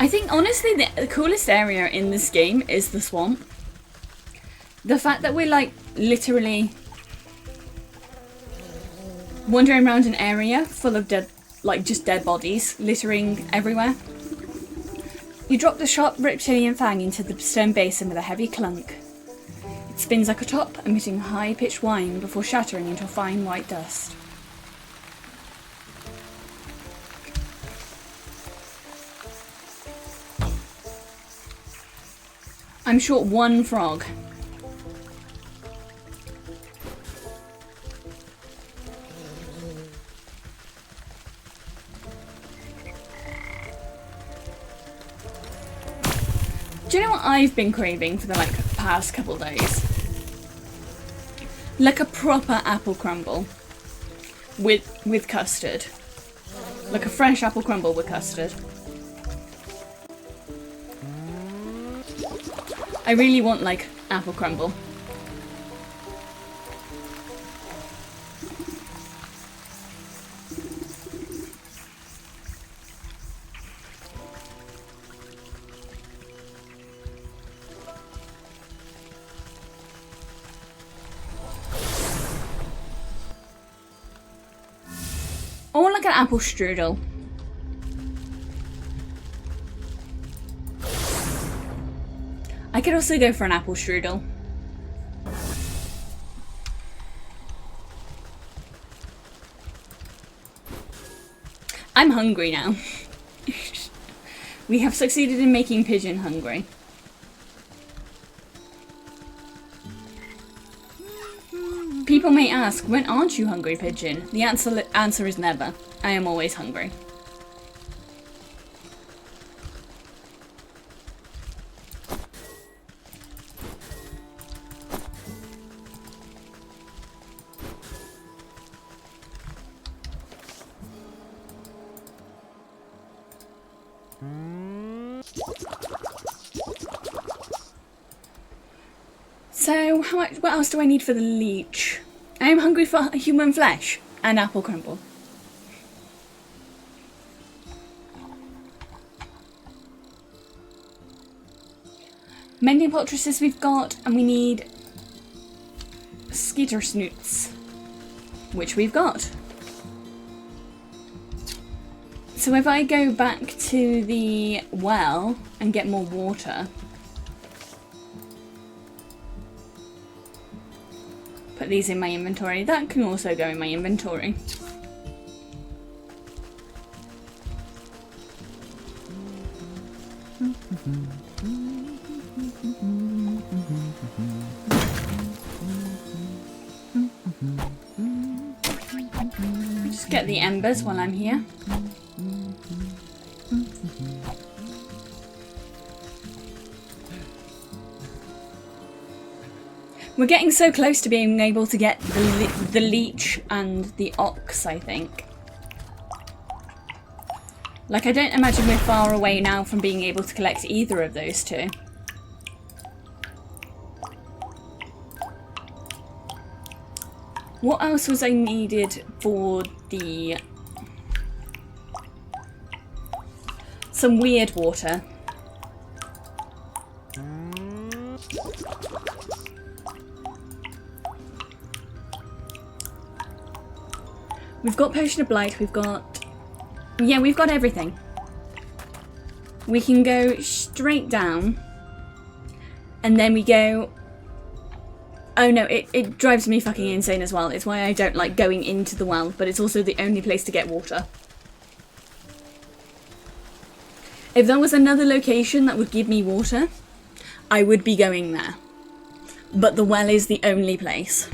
I think honestly the coolest area in this game is the swamp. The fact that we're like literally wandering around an area full of dead, like just dead bodies littering everywhere. You drop the sharp reptilian fang into the stone basin with a heavy clunk. It spins like a top, emitting high-pitched whine before shattering into a fine white dust. I'm short one frog. Do you know what I've been craving for the past couple days? Like a proper apple crumble with custard. Like a fresh apple crumble with custard. I really want like apple crumble. Or like an apple strudel. I could also go for an apple strudel. I'm hungry now. We have succeeded in making Pigeon hungry. People may ask, when aren't you hungry, Pigeon? The answer is never. I am always hungry. So, what else do I need for the leech? I am hungry for human flesh and apple crumble. Mending poultices we've got, and we need skeeter snoots, which we've got. So if I go back to the well and get more water, put these in my inventory, that can also go in my inventory. Just get the embers while I'm here. We're getting so close to being able to get the leech and the ox, I think. Like, I don't imagine we're far away now from being able to collect either of those two. What else was I needed for the... some weird water. We've got Potion of Blight, we've got... yeah, we've got everything. We can go straight down. And then we go... oh no, it drives me fucking insane as well. It's why I don't like going into the well, but it's also the only place to get water. If there was another location that would give me water, I would be going there. But the well is the only place.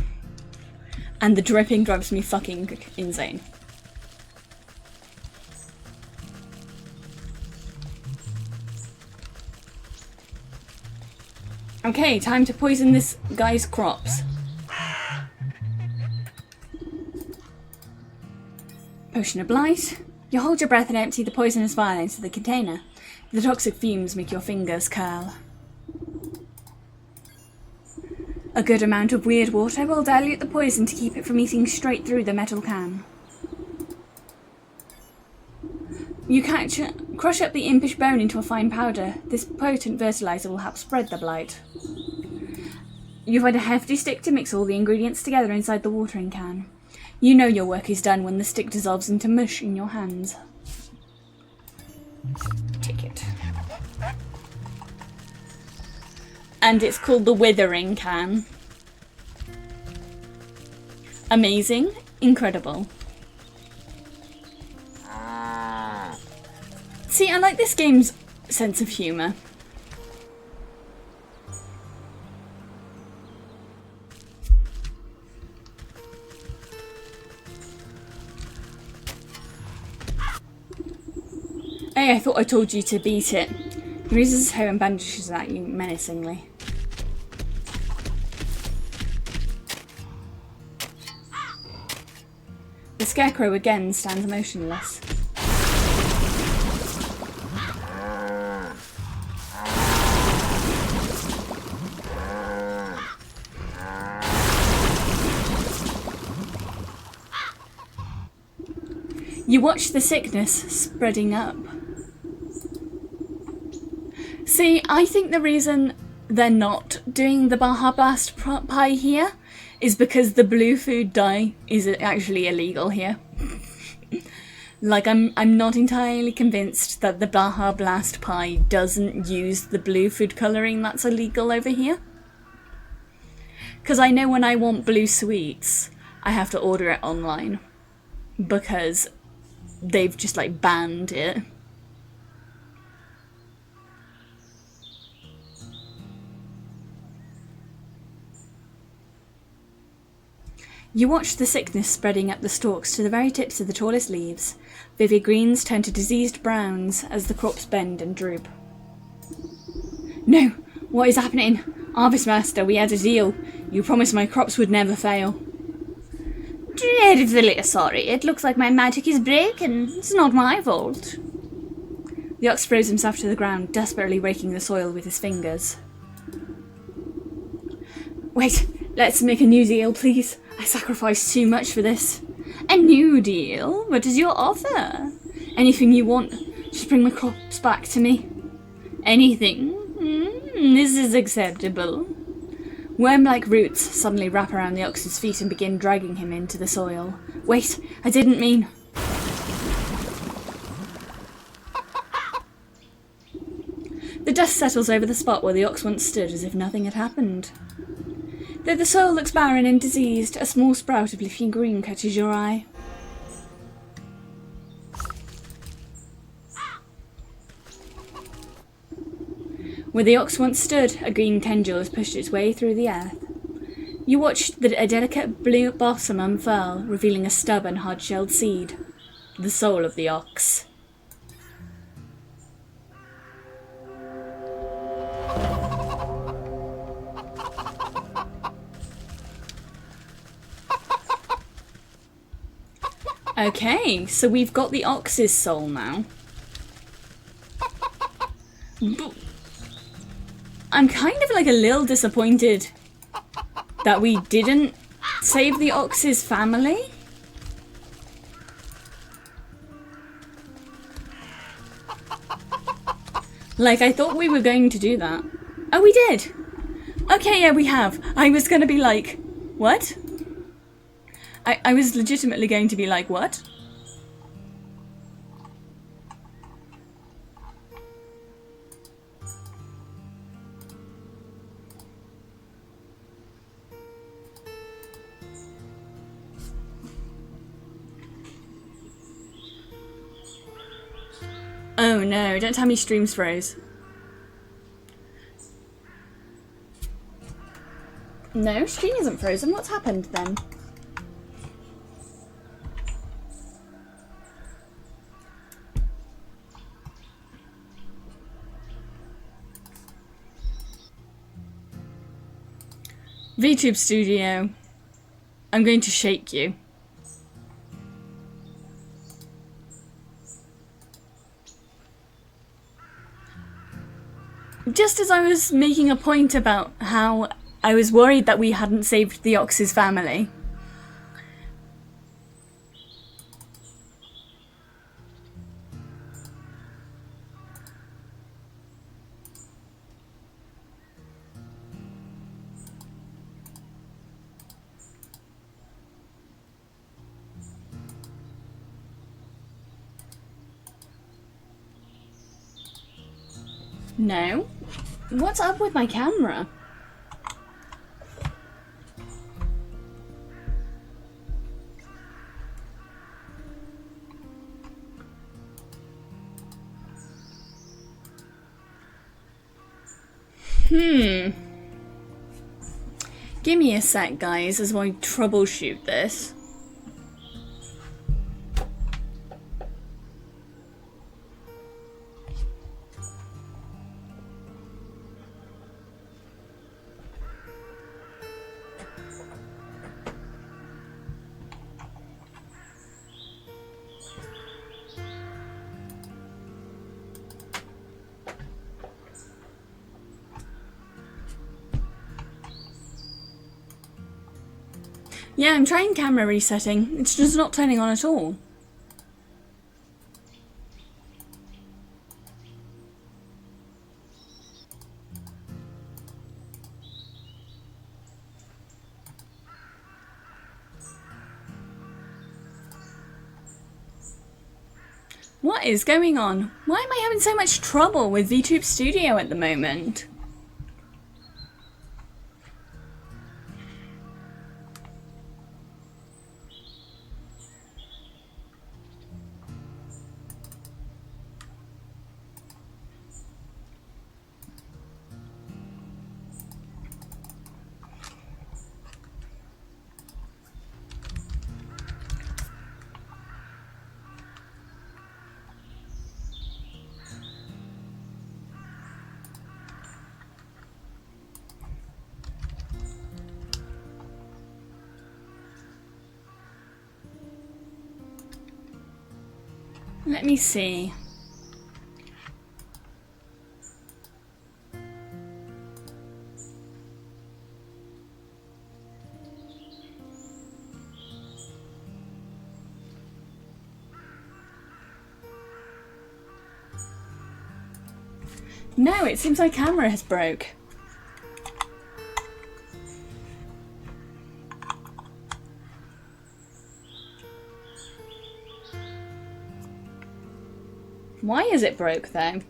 And the dripping drives me fucking insane. Okay, time to poison this guy's crops. Potion of Blight. You hold your breath and empty the poisonous vial into the container. The toxic fumes make your fingers curl. A good amount of weird water will dilute the poison to keep it from eating straight through the metal can. You crush up the impish bone into a fine powder. This potent fertilizer will help spread the blight. You find a hefty stick to mix all the ingredients together inside the watering can. You know your work is done when the stick dissolves into mush in your hands. Take it. And it's called the Withering Can. Amazing. Incredible. See, I like this game's sense of humour. Hey, I thought I told you to beat it. He raises his hair and bandages at you menacingly. The scarecrow again stands motionless. You watch the sickness spreading up. See, I think the reason they're not doing the Baja Blast pie here is because the blue food dye is actually illegal here. Like, I'm not entirely convinced that the Baja Blast pie doesn't use the blue food colouring that's illegal over here. Because I know when I want blue sweets, I have to order it online. Because they've just, like, banned it. You watch the sickness spreading up the stalks to the very tips of the tallest leaves. Vivid greens turn to diseased browns as the crops bend and droop. No! What is happening? Harvest Master, we had a deal. You promised my crops would never fail. Dreadfully sorry. It looks like my magic is broken. It's not my fault. The ox throws himself to the ground, desperately raking the soil with his fingers. Wait, let's make a new deal, please. I sacrificed too much for this. A new deal? What is your offer? Anything you want. Just bring my crops back to me. Anything? This is acceptable. Worm-like roots suddenly wrap around the ox's feet and begin dragging him into the soil. Wait, I didn't mean... The dust settles over the spot where the ox once stood as if nothing had happened. Though the soil looks barren and diseased, a small sprout of leafy green catches your eye. Where the ox once stood, a green tendril has pushed its way through the earth. You watch a delicate blue blossom unfurl, revealing a stubborn, hard-shelled seed. The soul of the ox. Okay, so we've got the ox's soul now. But I'm kind of like a little disappointed that we didn't save the ox's family. Like, I thought we were going to do that. Oh, we did! Okay, yeah, we have. I was gonna be like, what? I was legitimately going to be like, what? Oh no, don't tell me streams froze. No, stream isn't frozen. What's happened then? VTube Studio, I'm going to shake you. Just as I was making a point about how I was worried that we hadn't saved the ox's family. No? What's up with my camera? Give me a sec, guys, as I troubleshoot this. Yeah, I'm trying camera resetting. It's just not turning on at all. What is going on? Why am I having so much trouble with VTube Studio at the moment? Let me see. No, it seems my camera has broke. Why is it broke though?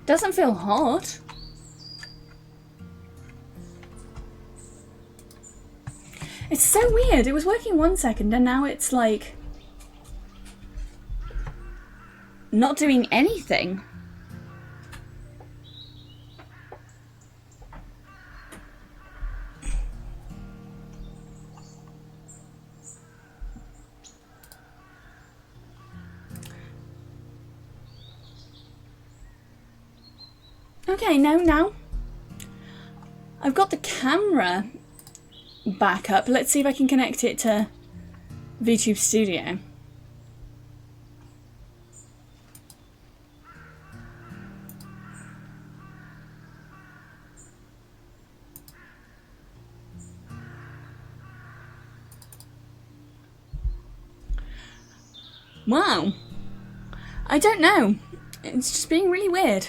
Doesn't feel hot. It's so weird. It was working 1 second and now it's like not doing anything. Okay, now I've got the camera back up. Let's see if I can connect it to VTube Studio. Wow. I don't know. It's just being really weird.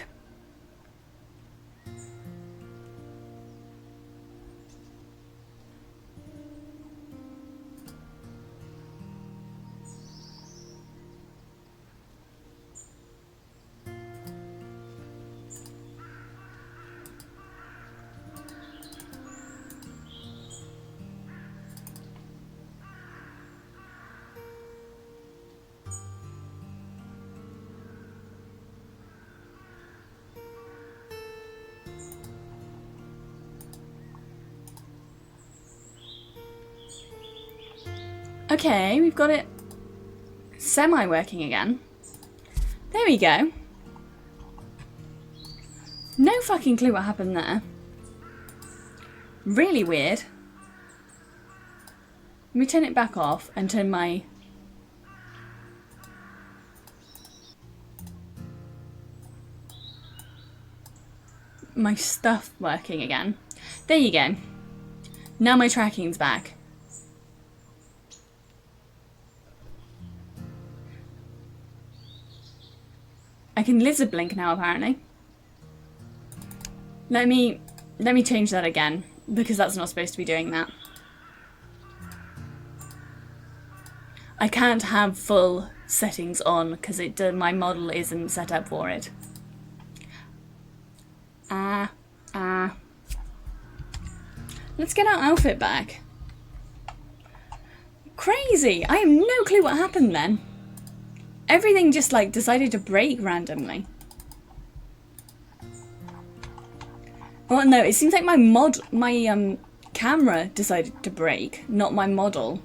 Okay, we've got it semi-working again. There we go. No fucking clue what happened there. Really weird. Let me turn it back off and turn my stuff working again. There you go. Now my tracking's back. I can lizard blink now apparently. Let me change that again because that's not supposed to be doing that. I can't have full settings on because my model isn't set up for it. Let's get our outfit back. Crazy! I have no clue what happened then. Everything just like decided to break randomly. Well, no, it seems like my camera decided to break, not my model.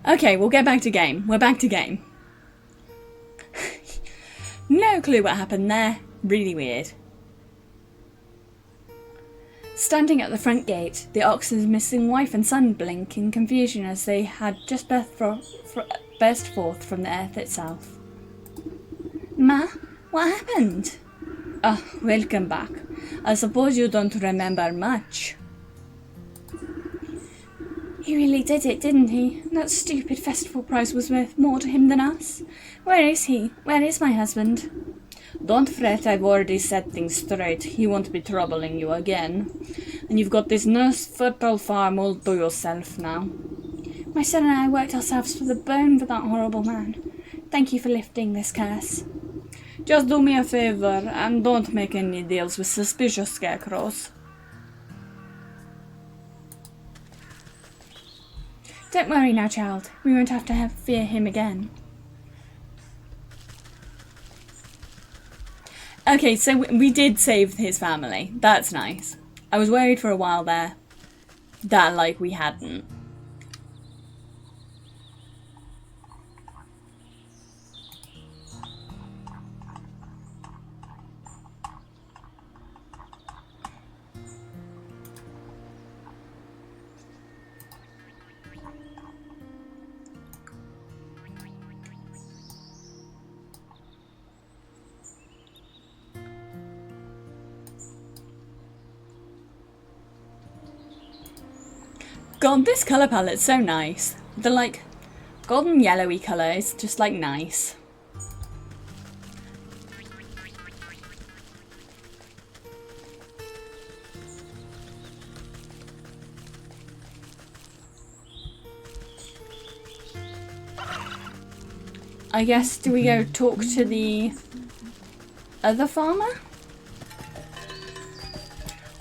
Okay, we'll get back to game. We're back to game. No clue what happened there. Really weird. Standing at the front gate, the Ox's missing wife and son blink in confusion as they had just burst forth from the earth itself. Ma, what happened? Oh, welcome back. I suppose you don't remember much. He really did it, didn't he? That stupid festival prize was worth more to him than us. Where is he? Where is my husband? Don't fret, I've already set things straight. He won't be troubling you again. And you've got this nice fertile farm all to yourself now. My son and I worked ourselves to the bone for that horrible man. Thank you for lifting this curse. Just do me a favor and don't make any deals with suspicious scarecrows. Don't worry now, child. We won't have to fear him again. Okay, so we did save his family. That's nice. I was worried for a while there that, like, we hadn't. God, this colour palette's so nice. The, like, golden yellowy colour is just, like, nice. I guess, do we go talk to the other farmer?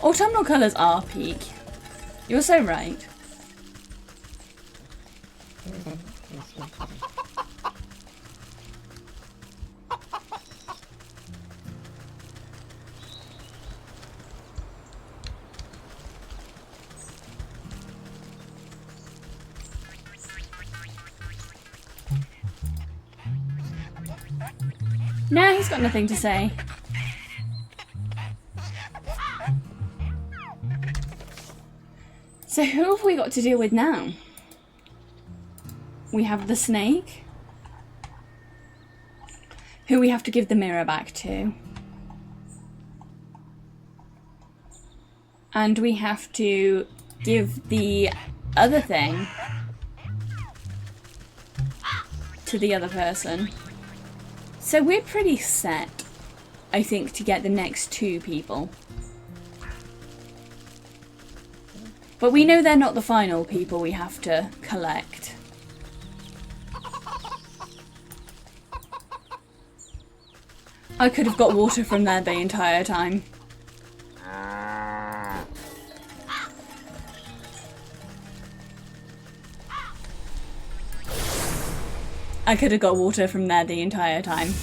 Autumnal colours are peak. You're so right. No, he's got nothing to say. So who have we got to deal with now? We have the snake, who we have to give the mirror back to. And we have to give the other thing to the other person. So we're pretty set, I think, to get the next two people. But we know they're not the final people we have to collect. I could have got water from there the entire time. I could have got water from there the entire time.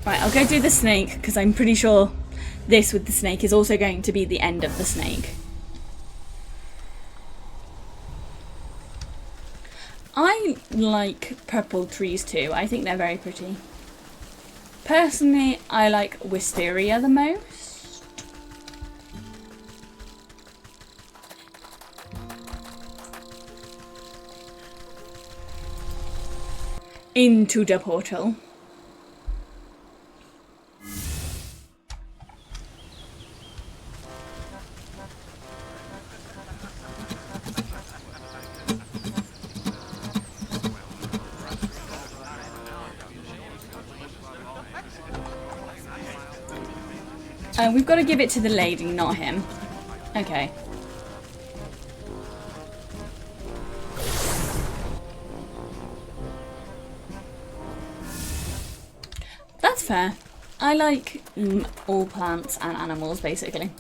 Right, I'll go do the snake, because I'm pretty sure this with the snake is also going to be the end of the snake. I like purple trees too. I think they're very pretty. Personally, I like wisteria the most. Into the portal. We've got to give it to the lady, not him. Okay. That's fair. I like all plants and animals, basically.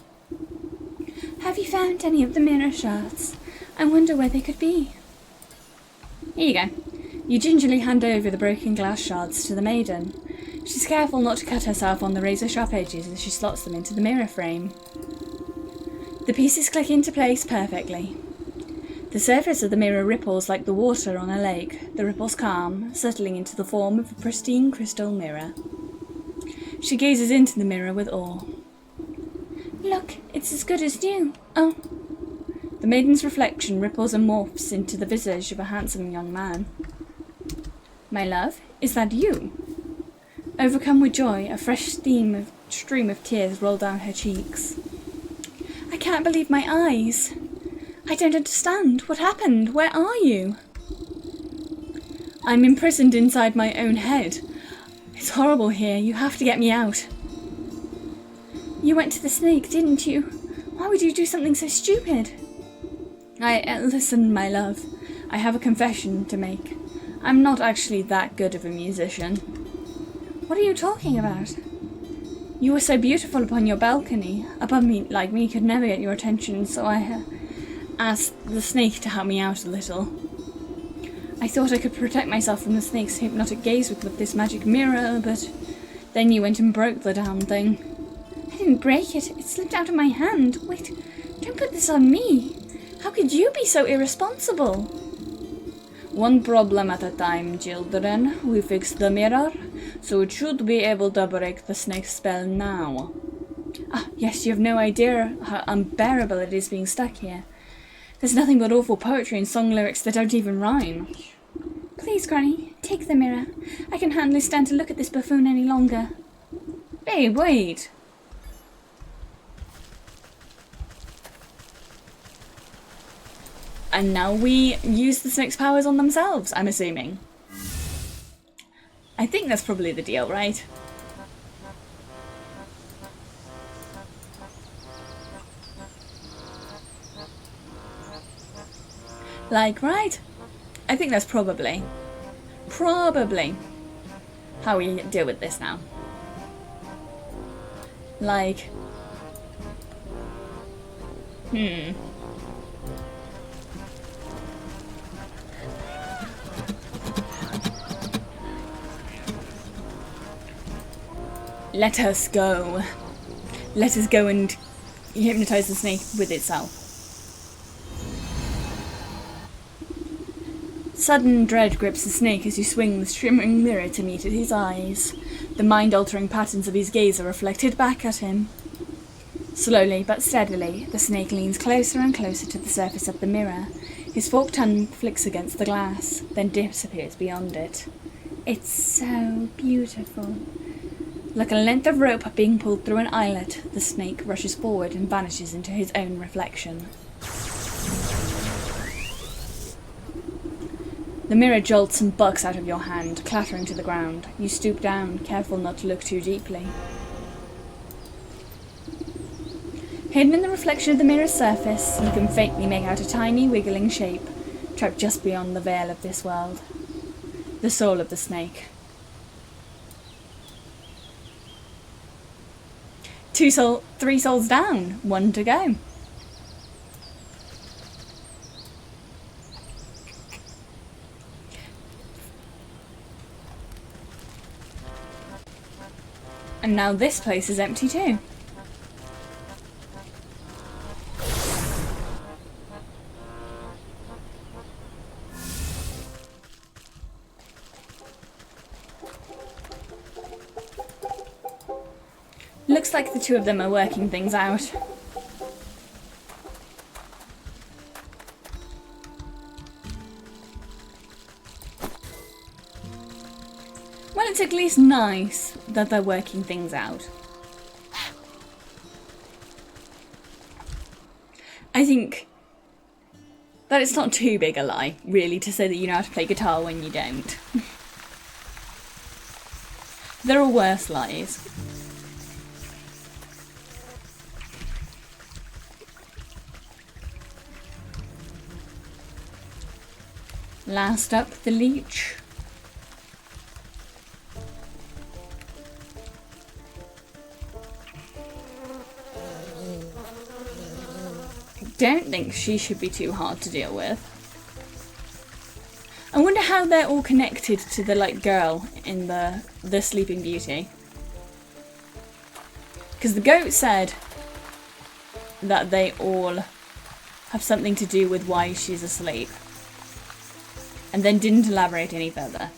Have you found any of the mirror shards? I wonder where they could be. Here you go. You gingerly hand over the broken glass shards to the maiden. She's careful not to cut herself on the razor-sharp edges as she slots them into the mirror frame. The pieces click into place perfectly. The surface of the mirror ripples like the water on a lake, the ripples calm, settling into the form of a pristine crystal mirror. She gazes into the mirror with awe. Look, it's as good as new. Oh. The maiden's reflection ripples and morphs into the visage of a handsome young man. My love, is that you? Overcome with joy, a fresh stream of tears roll down her cheeks. I can't believe my eyes. I don't understand. What happened? Where are you? I'm imprisoned inside my own head. It's horrible here. You have to get me out. You went to the snake, didn't you? Why would you do something so stupid? Listen, my love. I have a confession to make. I'm not actually that good of a musician. What are you talking about? You were so beautiful upon your balcony. Above me, like me, could never get your attention, so I asked the snake to help me out a little. I thought I could protect myself from the snake's hypnotic gaze with this magic mirror, but then you went and broke the damn thing. I didn't break it. It slipped out of my hand. Wait, don't put this on me. How could you be so irresponsible? One problem at a time, children. We fixed the mirror, so it should be able to break the snake's spell now. Ah, yes, you have no idea how unbearable it is being stuck here. There's nothing but awful poetry and song lyrics that don't even rhyme. Please, Granny, take the mirror. I can hardly stand to look at this buffoon any longer. Babe, wait. And now we use the snake's powers on themselves, I'm assuming. I think that's probably the deal, right? Like, right? I think that's probably how we deal with this now. Like, Let us go. Let us go and hypnotize the snake with itself. Sudden dread grips the snake as you swing the shimmering mirror to meet his eyes. The mind-altering patterns of his gaze are reflected back at him. Slowly but steadily, the snake leans closer and closer to the surface of the mirror. His forked tongue flicks against the glass, then disappears beyond it. It's so beautiful. Like a length of rope being pulled through an eyelet, the snake rushes forward and vanishes into his own reflection. The mirror jolts and bucks out of your hand, clattering to the ground. You stoop down, careful not to look too deeply. Hidden in the reflection of the mirror's surface, you can faintly make out a tiny, wiggling shape, trapped just beyond the veil of this world. The soul of the snake. 3 souls down, 1 to go. And now this place is empty too. Looks like the two of them are working things out. Well, it's at least nice that they're working things out. I think that it's not too big a lie, really, to say that you know how to play guitar when you don't. There are worse lies. Last up, the leech. I don't think she should be too hard to deal with. I wonder how they're all connected to the girl in the Sleeping Beauty. Because the goat said that they all have something to do with why she's asleep. And then didn't elaborate any further.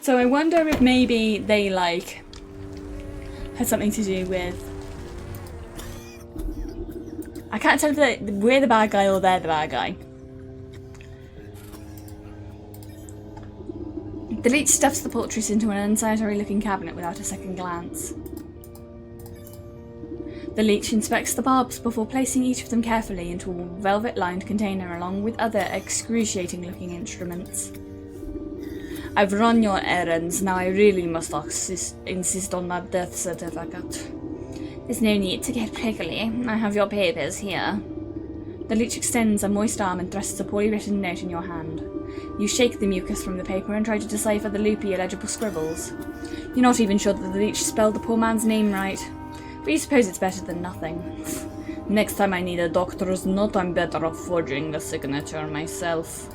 So I wonder if maybe they had something to do with... I can't tell if we're the bad guy or they're the bad guy. The leech stuffs the portraits into an unsanitary looking cabinet without a second glance. The leech inspects the barbs before placing each of them carefully into a velvet-lined container along with other excruciating-looking instruments. I've run your errands, now I really must insist on that death certificate. There's no need to get prickly. I have your papers here. The leech extends a moist arm and thrusts a poorly written note in your hand. You shake the mucus from the paper and try to decipher the loopy, illegible scribbles. You're not even sure that the leech spelled the poor man's name right, but you suppose it's better than nothing. Next time I need a doctor's note, I'm better off forging the signature myself.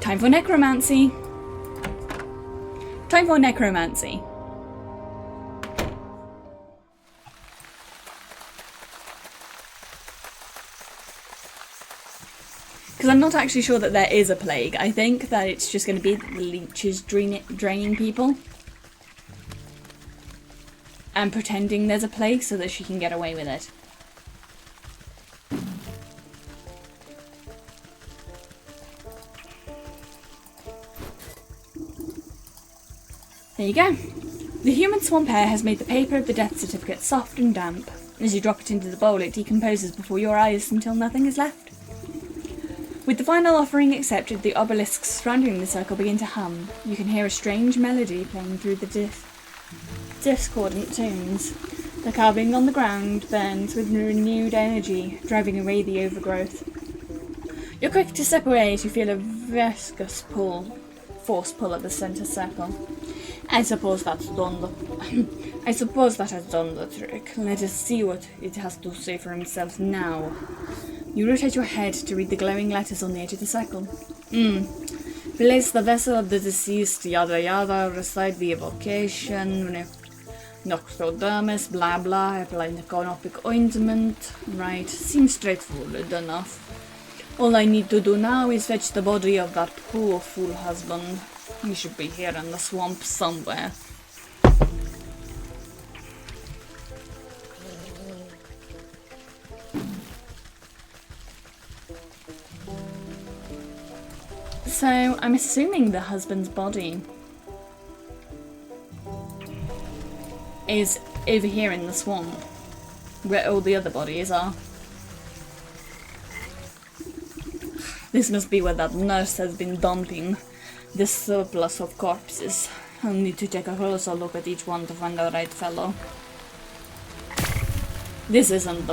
Time for necromancy! Time for necromancy. Because I'm not actually sure that there is a plague. I think that it's just going to be that the leech is draining people. And pretending there's a plague so that she can get away with it. There you go. The human swamp hare has made the paper of the death certificate soft and damp. As you drop it into the bowl, it decomposes before your eyes until nothing is left. With the final offering accepted, the obelisks surrounding the circle begin to hum. You can hear a strange melody playing through the discordant tones. The carving on the ground burns with renewed energy, driving away the overgrowth. You're quick to step away as you feel a viscous force pull at the centre circle. I suppose that has done the trick. Let us see what it has to say for himself now. You rotate your head to read the glowing letters on the edge of the circle. Place the vessel of the deceased, yada yada, recite the evocation, noctodermis, blah blah, apply necronopic ointment. Right, seems straightforward enough. All I need to do now is fetch the body of that poor fool husband. He should be here in the swamp somewhere. So, I'm assuming the husband's body is over here in the swamp, where all the other bodies are. This must be where that nurse has been dumping the surplus of corpses. I'll need to take a closer look at each one to find the right fellow. This isn't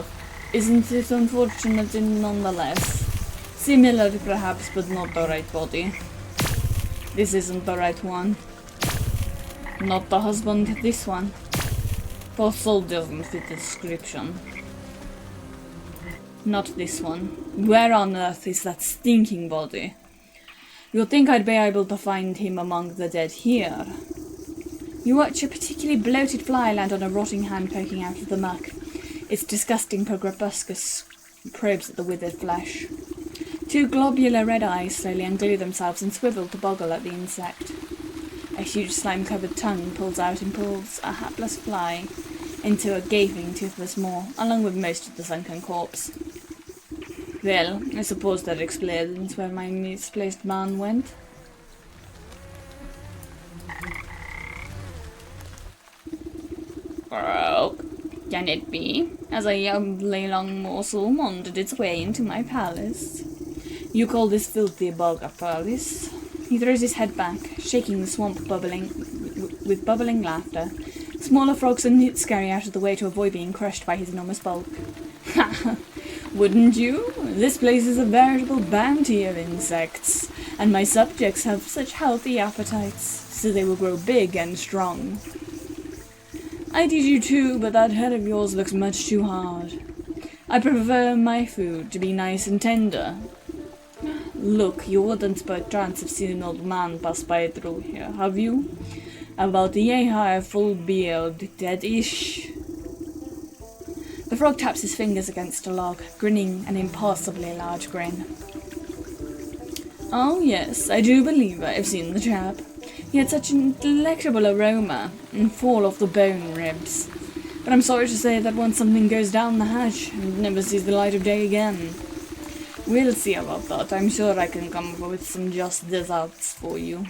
it unfortunate nonetheless? Similar perhaps, but not the right body. This isn't the right one. Not the husband, this one. Poor soul doesn't fit the description. Not this one. Where on earth is that stinking body? You'd think I'd be able to find him among the dead here. You watch a particularly bloated fly land on a rotting hand poking out of the muck. Its disgusting proboscis probes at the withered flesh. Two globular red eyes slowly unglue themselves and swivel to boggle at the insect. A huge slime-covered tongue pulls out and pulls a hapless fly into a gaping, toothless maw, along with most of the sunken corpse. Well, I suppose that explains where my misplaced man went. Well, can it be? As a young long morsel wandered its way into my palace. You call this filthy bog a palace? He throws his head back, shaking the swamp with bubbling laughter. Smaller frogs scurry out of the way to avoid being crushed by his enormous bulk. Ha! Wouldn't you? This place is a veritable bounty of insects, and my subjects have such healthy appetites, so they will grow big and strong. I'd eat you too, but that head of yours looks much too hard. I prefer my food to be nice and tender. Look, you wouldn't by chance have seen an old man pass by through here, have you? About yay-high, full beard, dead-ish. The frog taps his fingers against a log, grinning an impossibly large grin. Oh yes, I do believe I've seen the chap. He had such an delectable aroma, and full of the bone ribs. But I'm sorry to say that once something goes down the hatch, it never sees the light of day again. We'll see about that. I'm sure I can come up with some just desserts for you.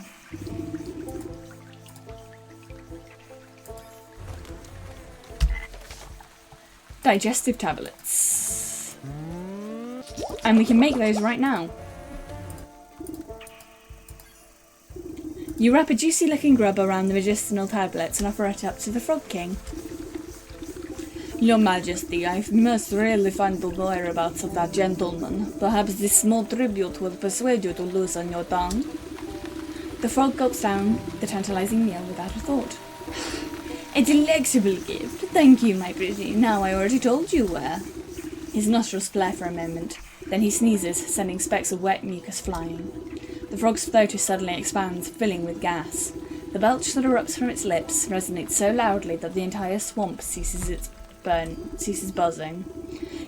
digestive tablets. And we can make those right now. You wrap a juicy looking grub around the medicinal tablets and offer it up to the Frog King. Your Majesty, I must really find the whereabouts of that gentleman. Perhaps this small tribute will persuade you to loosen your tongue. The frog gulps down the tantalizing meal without a thought. A delectable gift. Thank you, my pretty. Now I already told you where. His nostrils flare for a moment. Then he sneezes, sending specks of wet mucus flying. The frog's throat suddenly expands, filling with gas. The belch that erupts from its lips resonates so loudly that the entire swamp ceases buzzing.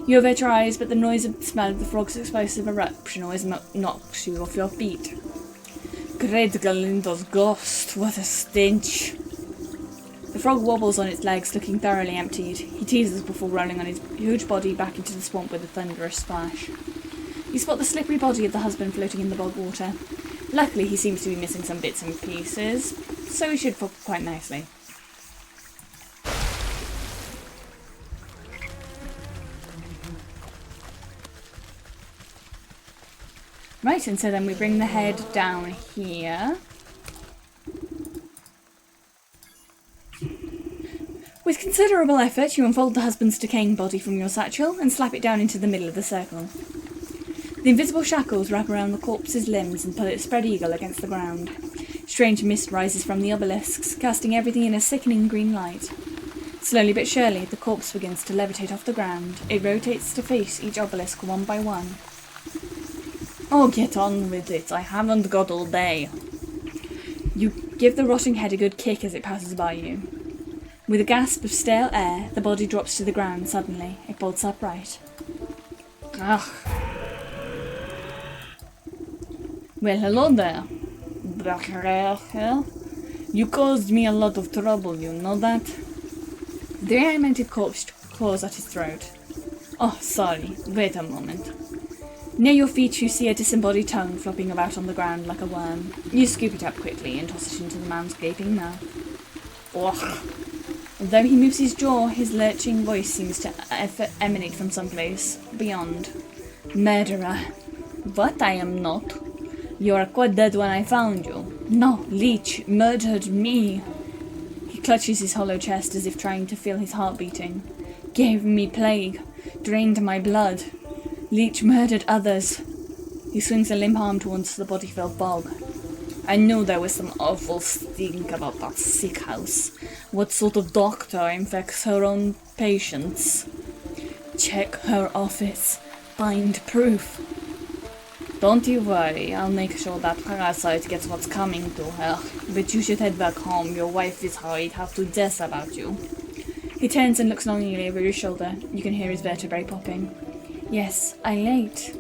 You avert your eyes, but the noise of the smell of the frog's explosive eruption always knocks you off your feet. Great Galindo's ghost, what a stench! The frog wobbles on its legs, looking thoroughly emptied. He teases before rolling on his huge body back into the swamp with a thunderous splash. You spot the slippery body of the husband floating in the bog water. Luckily, he seems to be missing some bits and pieces, so he should fit quite nicely. Right, and so then we bring the head down here. With considerable effort, you unfold the husband's decaying body from your satchel and slap it down into the middle of the circle. The invisible shackles wrap around the corpse's limbs and pull it spread eagle against the ground. Strange mist rises from the obelisks, casting everything in a sickening green light. Slowly but surely, the corpse begins to levitate off the ground. It rotates to face each obelisk one by one. Oh, get on with it. I haven't got all day. You give the rotting head a good kick as it passes by you. With a gasp of stale air, the body drops to the ground suddenly. It bolts upright. Ugh. Well, hello there. You caused me a lot of trouble, you know that? The reanimated corpse claws at his throat. Oh, sorry. Wait a moment. Near your feet you see a disembodied tongue flopping about on the ground like a worm. You scoop it up quickly and toss it into the man's gaping mouth. Ugh. Though he moves his jaw, his lurching voice seems to emanate from someplace beyond. Murderer. What? I am not. You are quite dead when I found you. No, Leech murdered me. He clutches his hollow chest as if trying to feel his heart beating. Gave me plague. Drained my blood. Leech murdered others. He swings a limp arm towards the body-filled bog. I knew there was some awful stink about that sick house. What sort of doctor infects her own patients? Check her office. Find proof. Don't you worry, I'll make sure that parasite gets what's coming to her. But you should head back home. Your wife is worried half to death about you. He turns and looks longingly over his shoulder. You can hear his vertebrae popping. Yes, I late.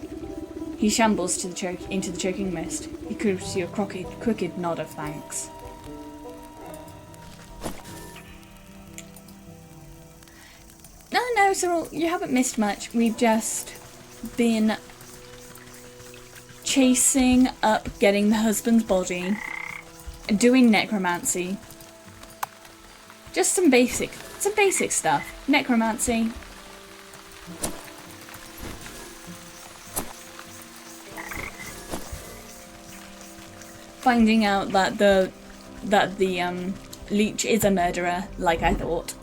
He shambles into the choking mist. He gives you a crooked nod of thanks. No, Cyril, you haven't missed much. We've just been chasing up getting the husband's body, doing necromancy. Just some basic stuff. Necromancy. Finding out that the leech is a murderer, like I thought.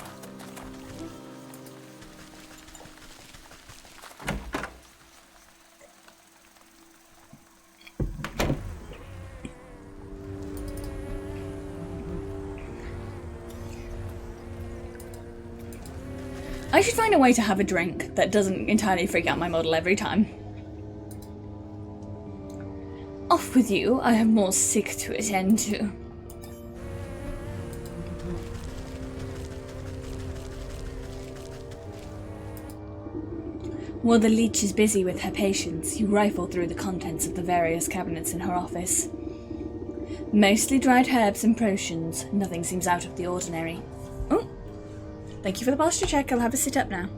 I should find a way to have a drink that doesn't entirely freak out my model every time. Off with you, I have more sick to attend to. While the leech is busy with her patients, you rifle through the contents of the various cabinets in her office. Mostly dried herbs and potions, nothing seems out of the ordinary. Oh, thank you for the posture check, I'll have a sit up now.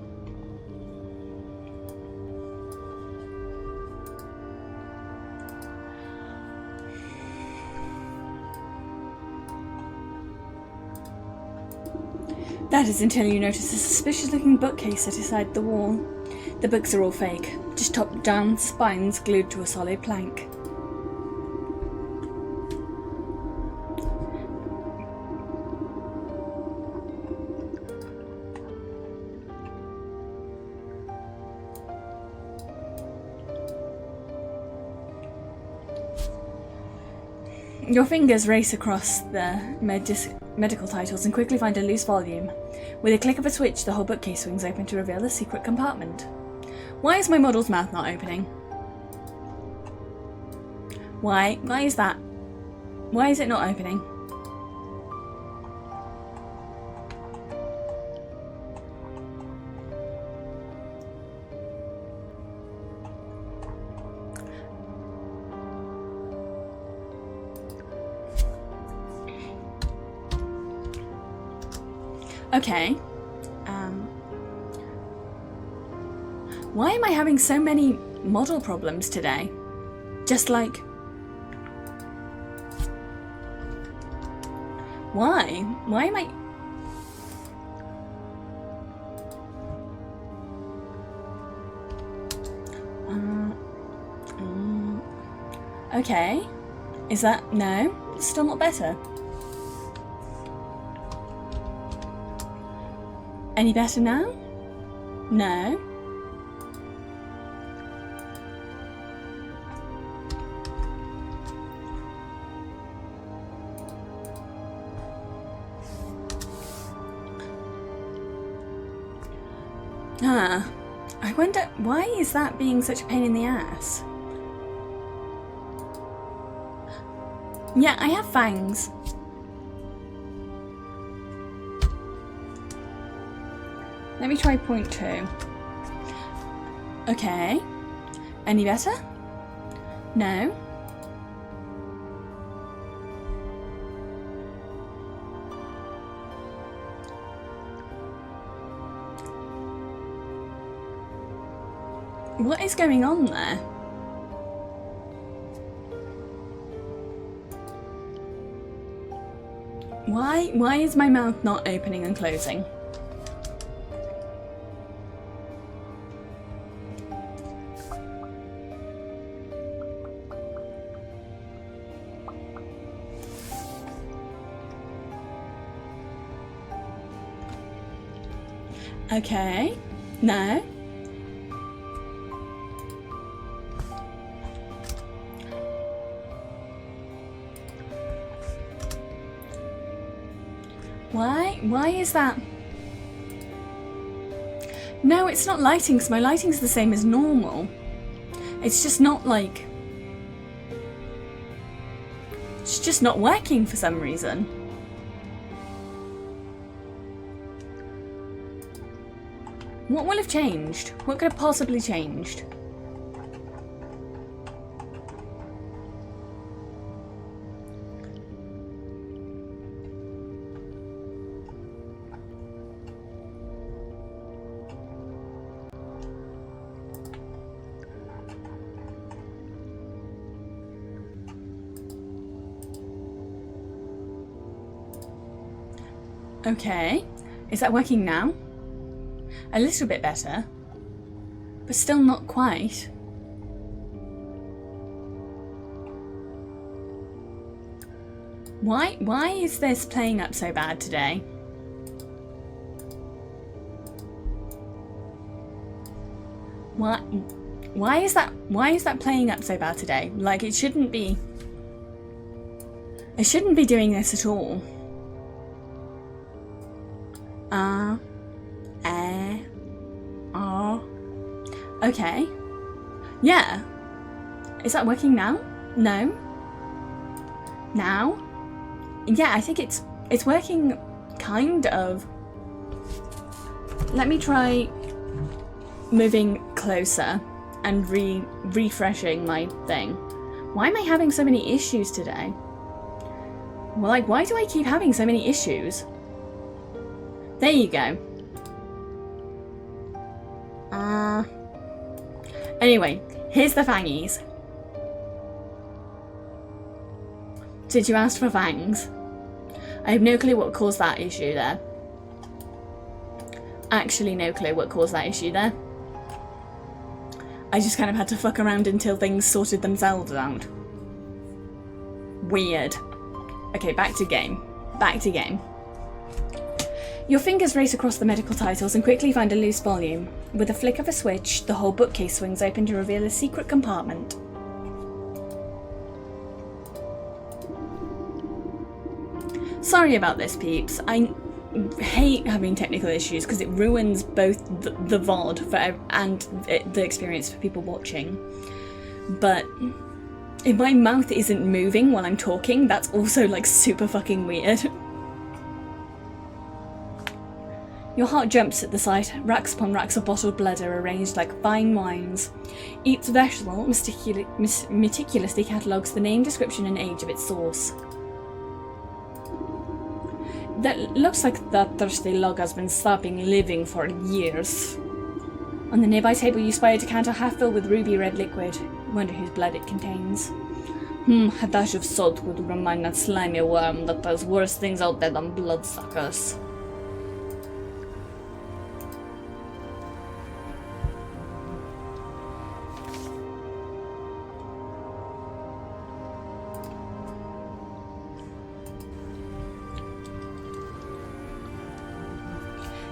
That is until you notice a suspicious-looking bookcase set aside the wall. The books are all fake, just top-down spines glued to a solid plank. Your fingers race across the medical titles and quickly find a loose volume. With a click of a switch, the whole bookcase swings open to reveal a secret compartment. Why is my model's mouth not opening? Why? Why is that? Why is it not opening? Okay. Why am I having so many model problems today? Just like... Why? Why am I... Okay. Is that... No? Still not better. Any better now? No. I wonder, why is that being such a pain in the ass? Yeah, I have fangs. Let me try 0.2. Okay. Any better? No. What is going on there? Why is my mouth not opening and closing? Okay. No. Why is that? No, it's not lighting, because my lighting's the same as normal. It's just not like... It's just not working for some reason. What will have changed? What could have possibly changed? Okay, is that working now? A little bit better, but still not quite. Why is this playing up so bad today? Why is that playing up so bad today? Like, it shouldn't be doing this at all. Okay. Yeah. Is that working now? No. Now? Yeah, I think it's working kind of. Let me try moving closer and refreshing my thing. Why am I having so many issues today? Well, like, why do I keep having so many issues? There you go. Anyway, here's the fangies. Did you ask for fangs? I have no clue what caused that issue there. Actually no clue what caused that issue there. I just kind of had to fuck around until things sorted themselves out. Weird. Okay, back to game. Back to game. Your fingers race across the medical titles and quickly find a loose volume. With a flick of a switch, the whole bookcase swings open to reveal a secret compartment. Sorry about this, peeps. I hate having technical issues because it ruins both the VOD and the experience for people watching. But if my mouth isn't moving while I'm talking, that's also like super fucking weird. Your heart jumps at the sight. Racks upon racks of bottled blood are arranged like fine wines. Each vessel meticulously catalogues the name, description and age of its source. That looks like that thirsty log has been stopping living for years. On the nearby table you spy a decanter half filled with ruby red liquid. Wonder whose blood it contains. A dash of salt would remind that slimy worm that there's worse things out there than bloodsuckers.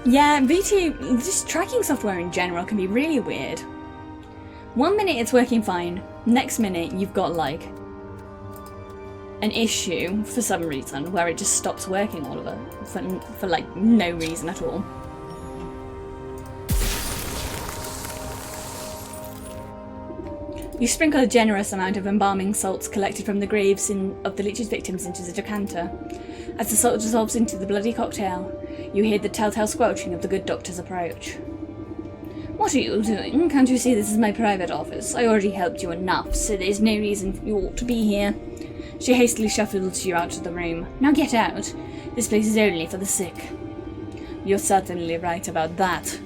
Yeah, VT, just tracking software in general can be really weird. One minute it's working fine, next minute you've got like an issue for some reason where it just stops working all of it for like no reason at all. You sprinkle a generous amount of embalming salts collected from the graves of the leech's victims into the decanter. As the salt dissolves into the bloody cocktail, you hear the telltale squelching of the good doctor's approach. What are you doing? Can't you see this is my private office? I already helped you enough, so there's no reason you ought to be here. She hastily shuffles you out of the room. Now get out. This place is only for the sick. You're certainly right about that.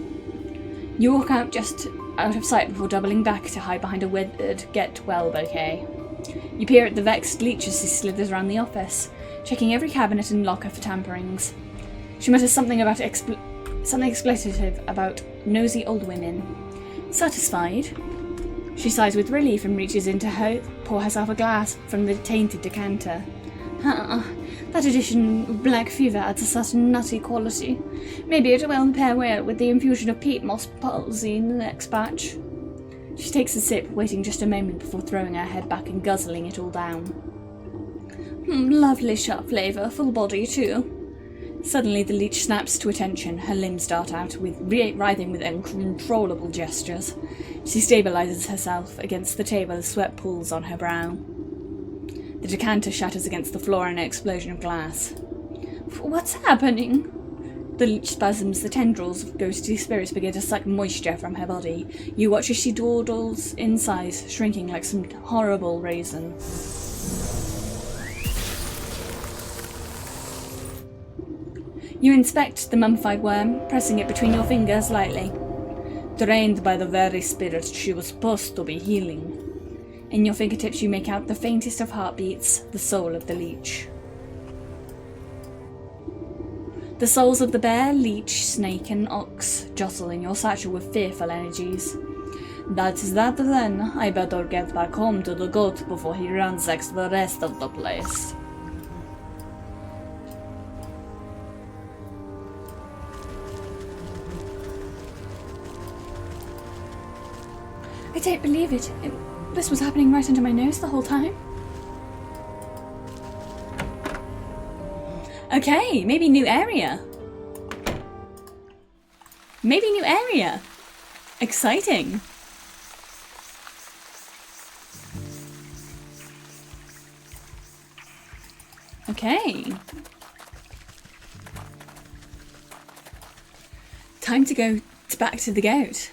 You walk out just out of sight before doubling back to hide behind a withered get-well bouquet. You peer at the vexed leech as she slithers around the office, checking every cabinet and locker for tamperings. She mutters something about something expletive about nosy old women. Satisfied, she sighs with relief and reaches in to pour herself a glass from the tainted decanter. That edition of Black Fever adds a certain nutty quality. Maybe it will pair well with the infusion of peat moss palsy in the next batch. She takes a sip, waiting just a moment before throwing her head back and guzzling it all down. Lovely sharp flavour, full body too. Suddenly the leech snaps to attention, her limbs dart out, writhing with uncontrollable gestures. She stabilises herself against the table as sweat pools on her brow. The decanter shatters against the floor in an explosion of glass. What's happening? The leech spasms, the tendrils of ghostly spirits begin to suck moisture from her body. You watch as she dawdles in size, shrinking like some horrible raisin. You inspect the mummified worm, pressing it between your fingers lightly. Drained by the very spirit she was supposed to be healing. In your fingertips you make out the faintest of heartbeats, the soul of the leech. The souls of the bear, leech, snake and ox jostle in your satchel with fearful energies. That's that then. I better get back home to the goat before he ransacks the rest of the place. I don't believe it. This was happening right under my nose the whole time. Okay, maybe new area. Maybe new area. Exciting. Okay. Time to go back to the goat.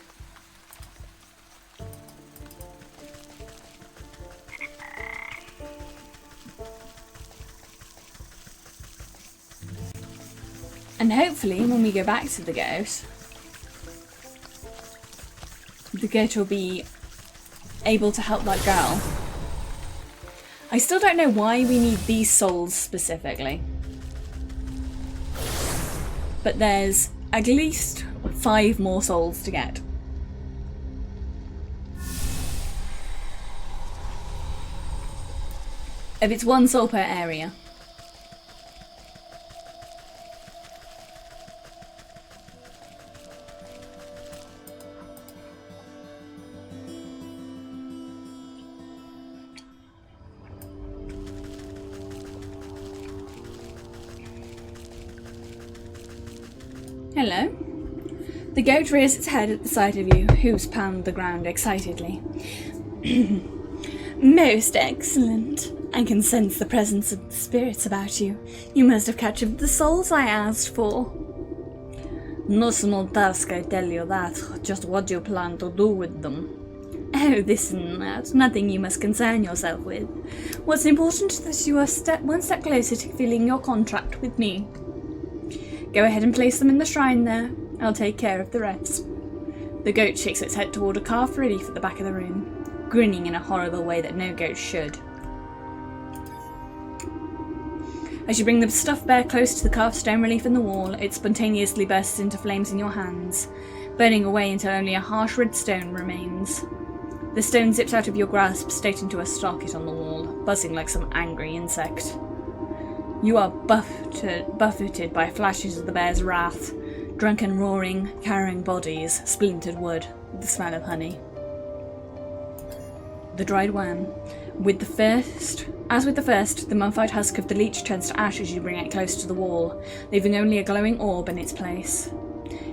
And hopefully, when we go back to the goat will be able to help that girl. I still don't know why we need these souls specifically. But there's at least 5 more souls to get. If it's 1 soul per area. Hello. The goat rears its head at the sight of you. Hooves pound the ground excitedly. Most excellent. I can sense the presence of the spirits about you. You must have captured the souls I asked for. No small task, I tell you that. Just what do you plan to do with them? Oh, this and that. Nothing you must concern yourself with. What's important is that you are one step closer to filling your contract with me. Go ahead and place them in the shrine there. I'll take care of the rest. The goat shakes its head toward a carved relief at the back of the room, grinning in a horrible way that no goat should. As you bring the stuffed bear close to the carved stone relief in the wall, it spontaneously bursts into flames in your hands, burning away until only a harsh red stone remains. The stone zips out of your grasp straight into a socket on the wall, buzzing like some angry insect. You are buffeted by flashes of the bear's wrath, drunken roaring, carrying bodies, splintered wood, the smell of honey. The dried worm. As with the first, the mummified husk of the leech turns to ash as you bring it close to the wall, leaving only a glowing orb in its place.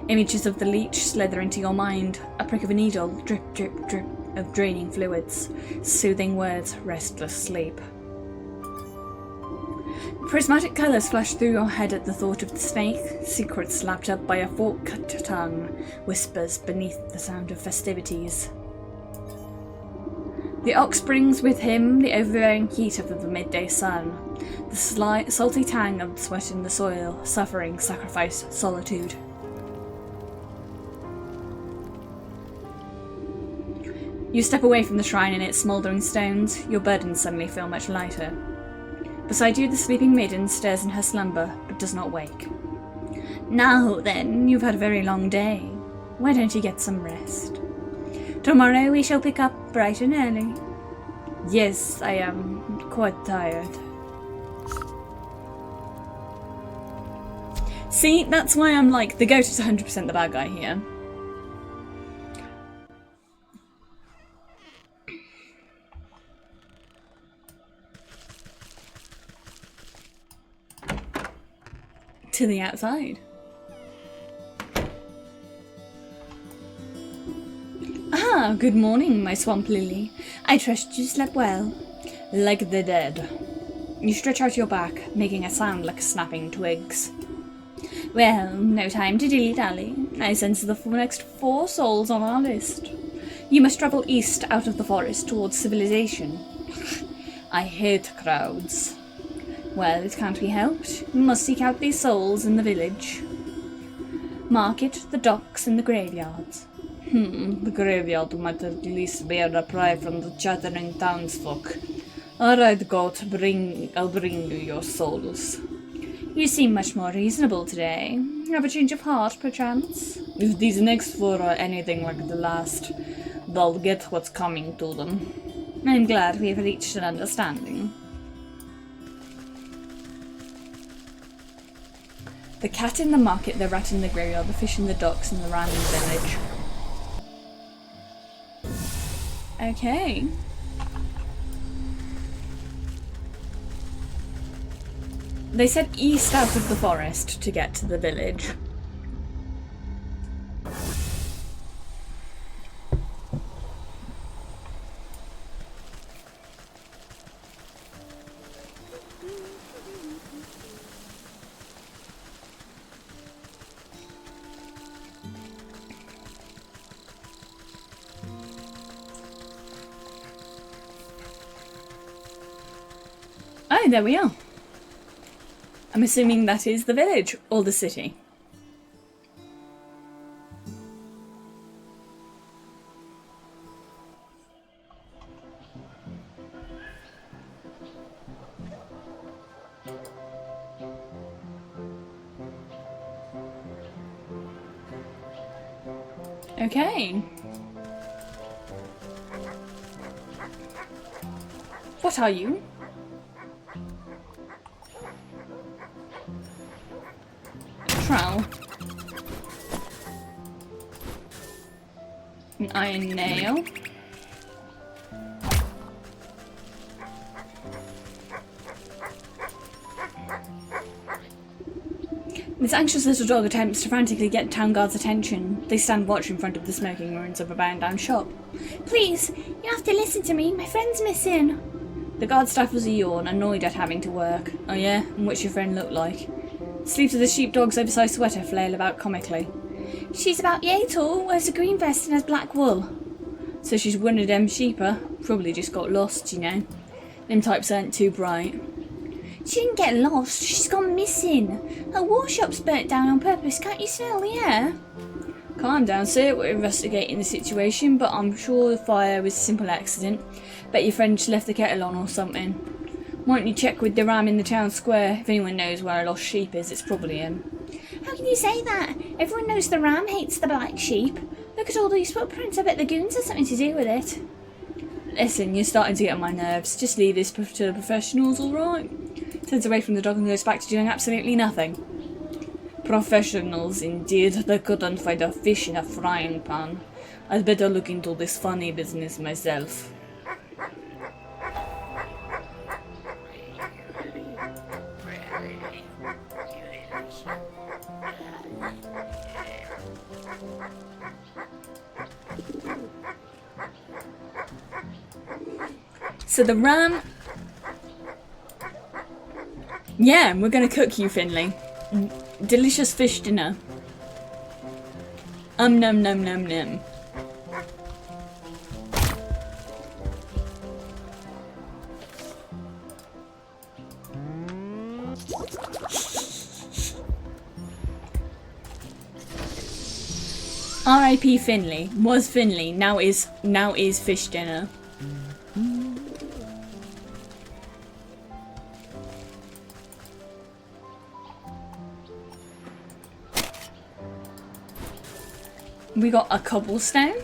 Images of the leech slither into your mind, a prick of a needle, drip, drip, drip of draining fluids, soothing words, restless sleep. Prismatic colours flash through your head at the thought of the snake, secrets slapped up by a forked tongue, whispers beneath the sound of festivities. The ox brings with him the overbearing heat of the midday sun, the salty tang of sweat in the soil, suffering, sacrifice, solitude. You step away from the shrine and its smouldering stones, your burdens suddenly feel much lighter. Beside you, the sleeping maiden stares in her slumber, but does not wake. Now then, you've had a very long day. Why don't you get some rest? Tomorrow we shall pick up bright and early. Yes, I am quite tired. See, that's why I'm like, the goat is 100% the bad guy here. To the outside. Ah, good morning, my swamp lily. I trust you slept well. Like the dead. You stretch out your back, making a sound like snapping twigs. Well, no time to dilly-dally. I sense the next 4 souls on our list. You must travel east out of the forest towards civilization. I hate crowds. Well, it can't be helped. We must seek out these souls in the village. Market, the docks, and the graveyards. The graveyard might at least bear a prey from the chattering townsfolk. Alright, goat, I'll bring you your souls. You seem much more reasonable today. Have a change of heart, perchance? If these next 4 are anything like the last, they'll get what's coming to them. I'm glad we've reached an understanding. The cat in the market, the rat in the graveyard, the fish in the docks, and the ram in the village. Okay. They said east out of the forest to get to the village. Oh, there we are. I'm assuming that is the village or the city. Okay. What are you? Trowel. An iron nail. This anxious little dog attempts to frantically get town guards' attention. They stand watch in front of the smoking ruins of a burned-down shop. Please, you have to listen to me. My friend's missing. The guard stifles a yawn, annoyed at having to work. Oh yeah? And what's your friend look like? Sleeves of the sheepdog's oversized sweater flail about comically. She's about yay tall, wears a green vest and has black wool. So she's one of them sheeper. Probably just got lost, you know. Them types aren't too bright. She didn't get lost, she's gone missing. Her workshop's burnt down on purpose, can't you smell the air? Calm down, sir. We're investigating the situation, but I'm sure the fire was a simple accident. Bet your friend just left the kettle on or something. Why don't you check with the ram in the town square? If anyone knows where a lost sheep is, it's probably him. How can you say that? Everyone knows the ram hates the black sheep. Look at all these footprints, I bet the goons have something to do with it. Listen, you're starting to get on my nerves. Just leave this to the professionals, alright? Turns away from the dog and goes back to doing absolutely nothing. Professionals, indeed. They couldn't find a fish in a frying pan. I'd better look into this funny business myself. So the ram... Yeah, we're gonna cook you, Finley. Delicious fish dinner. Num num num num. R.I.P. Finley. Was Finley. Now is fish dinner. We got a cobblestone.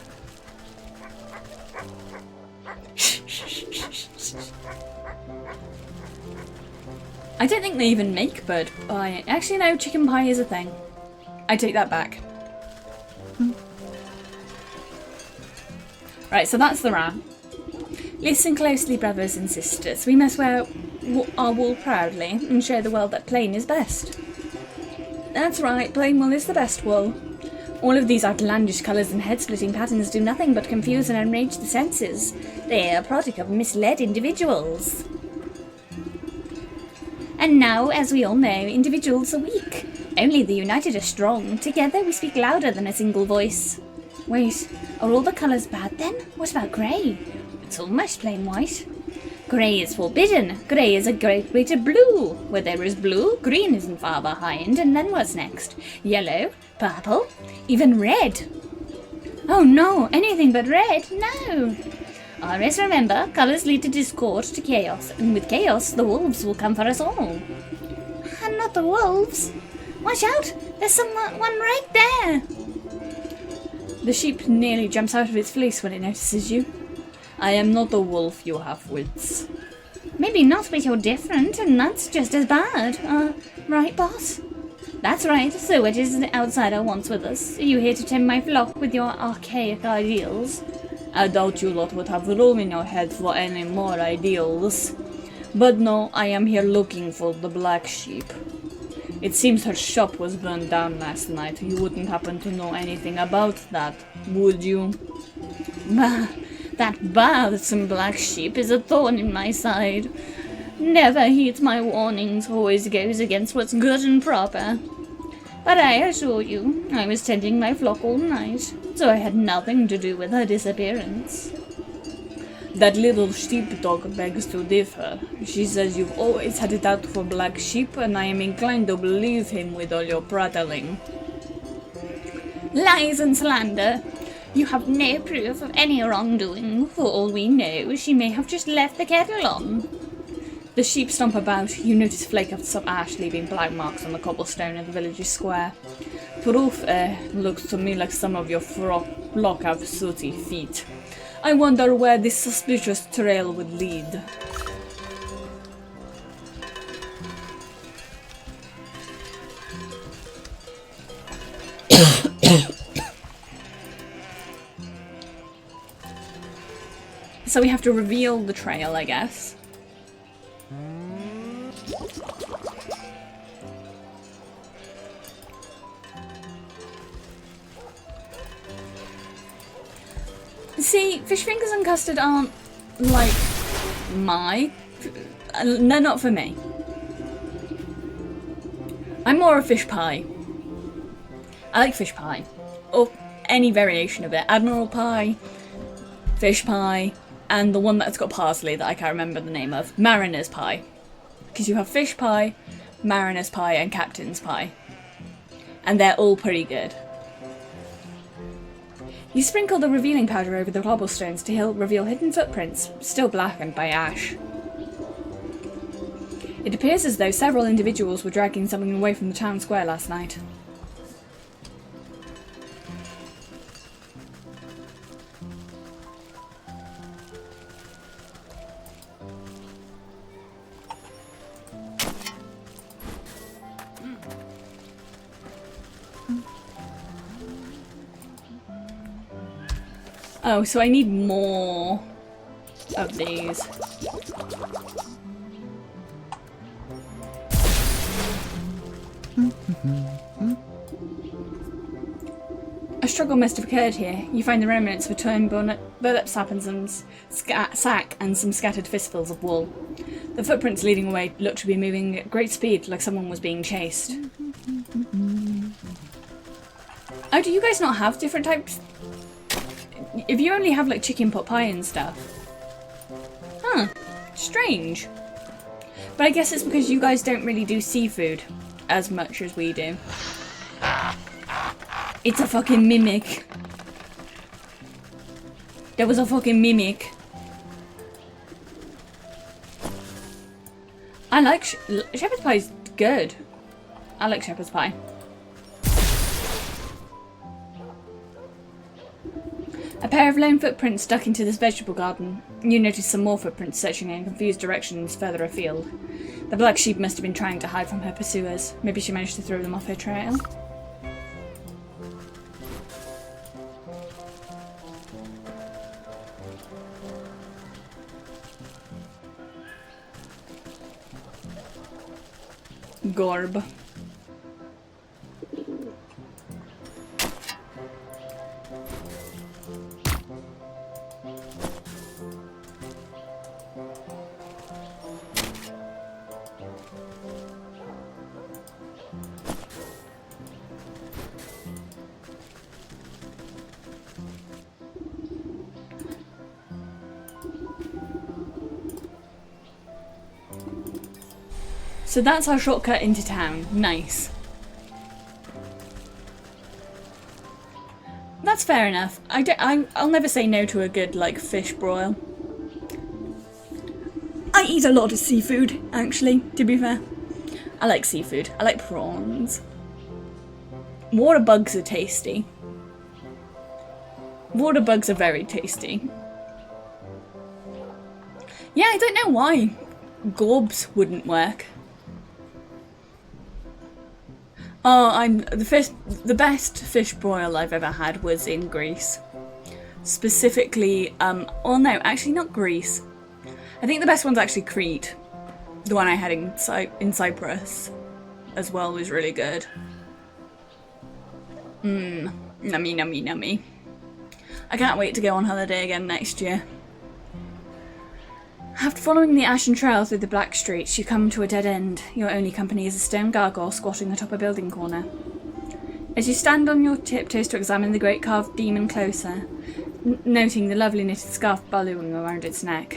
I don't think they even make bird pie. Actually, no, chicken pie is a thing. I take that back. Right, so that's the ram. Listen closely, brothers and sisters. We must wear our wool proudly and show the world that plain is best. That's right, plain wool is the best wool. All of these outlandish colours and head-splitting patterns do nothing but confuse and enrage the senses. They are a product of misled individuals. And now, as we all know, individuals are weak. Only the united are strong. Together we speak louder than a single voice. Wait, are all the colours bad then? What about grey? It's almost plain white. Grey is forbidden. Grey is a great way to blue. Where there is blue, green isn't far behind. And then what's next? Yellow, purple, even red. Oh no, anything but red, no. Always remember, colours lead to discord, to chaos. And with chaos, the wolves will come for us all. And not the wolves. Watch out, there's one right there. The sheep nearly jumps out of its fleece when it notices you. I am not a wolf, you have wits. Maybe not, but you're different, and that's just as bad. Right, boss? That's right, so what is the outsider wants with us? Are you here to tend my flock with your archaic ideals? I doubt you lot would have room in your head for any more ideals. But no, I am here looking for the black sheep. It seems her shop was burned down last night. You wouldn't happen to know anything about that, would you? Bah, that bothersome black sheep is a thorn in my side. Never heeds my warnings, always goes against what's good and proper. But I assure you, I was tending my flock all night, so I had nothing to do with her disappearance. That little sheepdog begs to differ. She says you've always had it out for black sheep, and I am inclined to believe him with all your prattling. Lies and slander! You have no proof of any wrongdoing. For all we know, she may have just left the kettle on. The sheep stomp about. You notice flake after some ash leaving black marks on the cobblestone of the village's square. Proof looks to me like some of your flock have sooty feet. I wonder where this suspicious trail would lead. So we have to reveal the trail, I guess. See, fish fingers and custard aren't like they're not for me. I'm more a fish pie. I like fish pie, or any variation of it. Admiral pie, fish pie, and the one that's got parsley that I can't remember the name of, mariner's pie. Because you have fish pie, mariner's pie, and captain's pie. And they're all pretty good. You sprinkle the revealing powder over the cobblestones to reveal hidden footprints, still blackened by ash. It appears as though several individuals were dragging something away from the town square last night. Oh, so I need more of these. A struggle must have occurred here. You find the remnants of a torn burlap sack and some scattered fistfuls of wool. The footprints leading away look to be moving at great speed, like someone was being chased. Oh, do you guys not have different types? If you only have like chicken pot pie and stuff. Huh. Strange. But I guess it's because you guys don't really do seafood as much as we do. It's a fucking mimic. There was a fucking mimic. I like shepherd's pie's good. I like shepherd's pie. A pair of lone footprints stuck into this vegetable garden. You notice some more footprints searching in confused directions further afield. The black sheep must have been trying to hide from her pursuers. Maybe she managed to throw them off her trail. Gorb. So that's our shortcut into town. Nice. That's fair enough. I'll never say no to a good, like, fish broil. I eat a lot of seafood, actually, to be fair. I like seafood. I like prawns. Water bugs are tasty. Water bugs are very tasty. Yeah, I don't know why gorbs wouldn't work. Oh, the best fish broil I've ever had was in Greece. Specifically, oh no, actually not Greece. I think the best one's actually Crete. The one I had in Cyprus as well was really good. Nummy, nummy, nummy. I can't wait to go on holiday again next year. After following the ashen trail through the black streets, you come to a dead end. Your only company is a stone gargoyle squatting atop a building corner. As you stand on your tiptoes to examine the great carved demon closer, noting the lovely knitted scarf ballooning around its neck.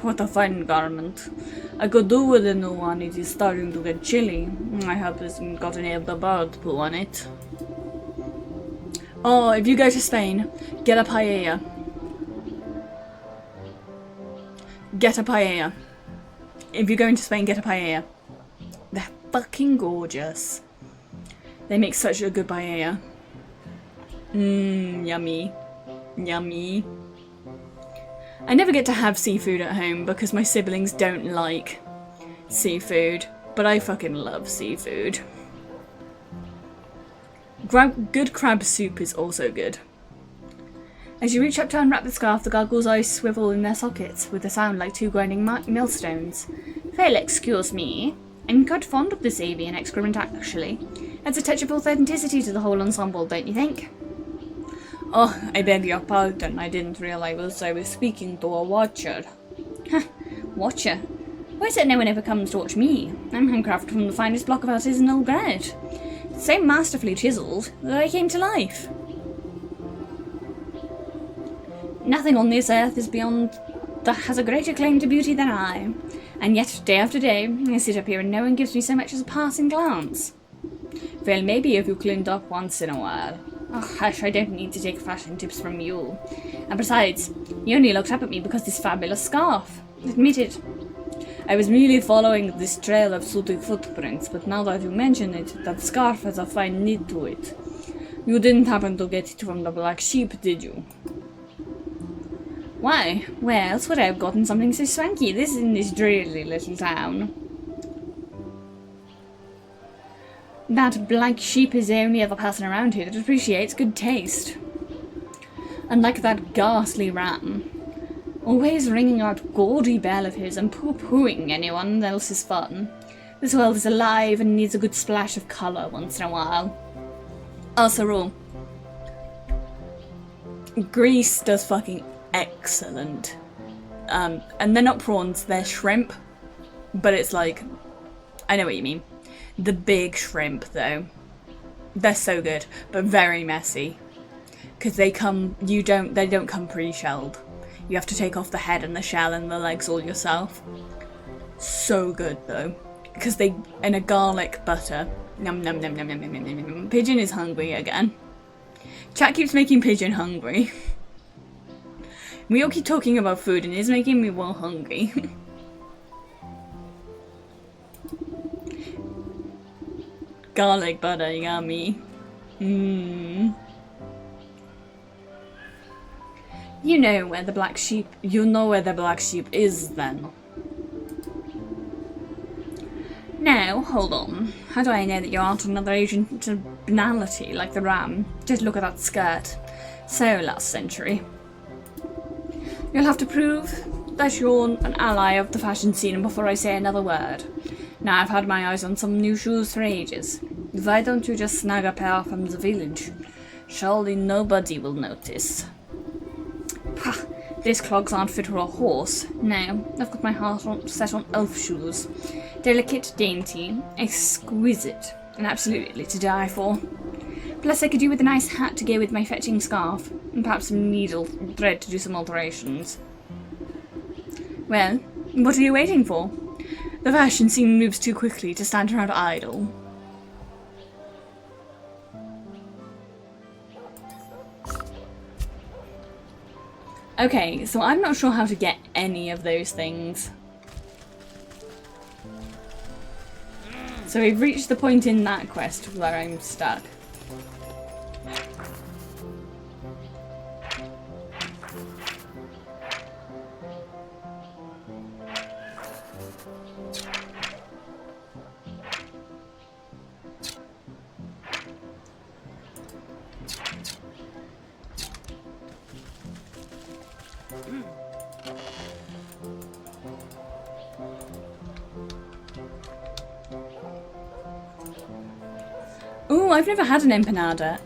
What a fine garment. I could do with a new one. It is starting to get chilly. I hope it hasn't got any of the bird poo on it. Oh, if you go to Spain, get a paella. Get a paella. If you're going to Spain, get a paella. They're fucking gorgeous. They make such a good paella. Mmm, yummy. Yummy. I never get to have seafood at home because my siblings don't like seafood, but I fucking love seafood. Good crab soup is also good. As you reach up to unwrap the scarf, the gargoyle's eyes swivel in their sockets with a sound like two grinding millstones. Well, excuse me. I'm quite fond of this avian excrement, actually. Adds a touch of authenticity to the whole ensemble, don't you think? Oh, I beg your pardon. I didn't realize I was speaking to a watcher. Huh, watcher? Why is it no one ever comes to watch me? I'm handcrafted from the finest block of artisanal granite. So masterfully chiseled that I came to life. Nothing on this earth is beyond that has a greater claim to beauty than I. And yet, day after day, I sit up here and no one gives me so much as a passing glance. Well, maybe if you cleaned up once in a while. Oh, hush, I don't need to take fashion tips from you. And besides, you only looked up at me because this fabulous scarf. Admit it. I was merely following this trail of sooty footprints, but now that you mention it, that scarf has a fine knit to it. You didn't happen to get it from the black sheep, did you? Why? Where else would I have gotten something so swanky? This is in this dreary little town. That black sheep is the only other person around here that appreciates good taste. Unlike that ghastly ram, always ringing out gaudy bell of his and pooh-poohing anyone else's fun. This world is alive and needs a good splash of colour once in a while. Also, rule. Greece does fucking excellent. And they're not prawns, they're shrimp. But it's like, I know what you mean. The big shrimp, though. They're so good, but very messy. Because they don't come pre-shelled. You have to take off the head and the shell and the legs all yourself. So good, though. Because they, in a garlic butter. Num num num num num num num num num. Pigeon is hungry again. Chat keeps making Pigeon hungry. We all keep talking about food and it's making me well hungry. Garlic butter, yummy. Mmm. You know where the black sheep is then. Now, hold on. How do I know that you aren't another agent of banality like the ram? Just look at that skirt. So last century. You'll have to prove that you're an ally of the fashion scene before I say another word. Now I've had my eyes on some new shoes for ages. Why don't you just snag a pair from the village? Surely nobody will notice. Pah, these clogs aren't fit for a horse. No, I've got my heart set on elf shoes. Delicate, dainty, exquisite, and absolutely to die for. Plus I could do with a nice hat to go with my fetching scarf, and perhaps some needle and thread to do some alterations. Well, what are you waiting for? The fashion scene moves too quickly to stand around idle. Okay, so I'm not sure how to get any of those things. So we've reached the point in that quest where I'm stuck. Ooh, I've never had an empanada.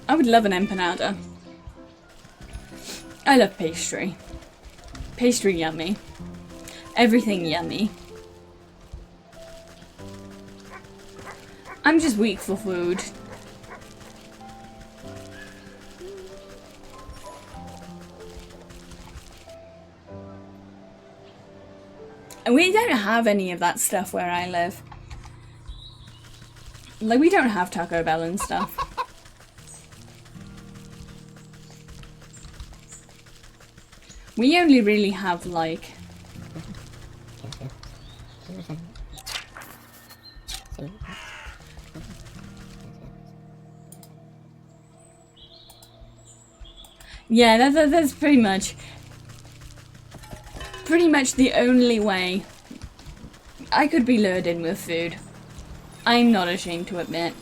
I would love an empanada. I love pastry. Pastry yummy. Everything yummy. I'm just weak for food. And we don't have any of that stuff where I live. Like, we don't have Taco Bell and stuff. We only really have, like... Yeah, that's pretty much the only way I could be lured in with food. I'm not ashamed to admit.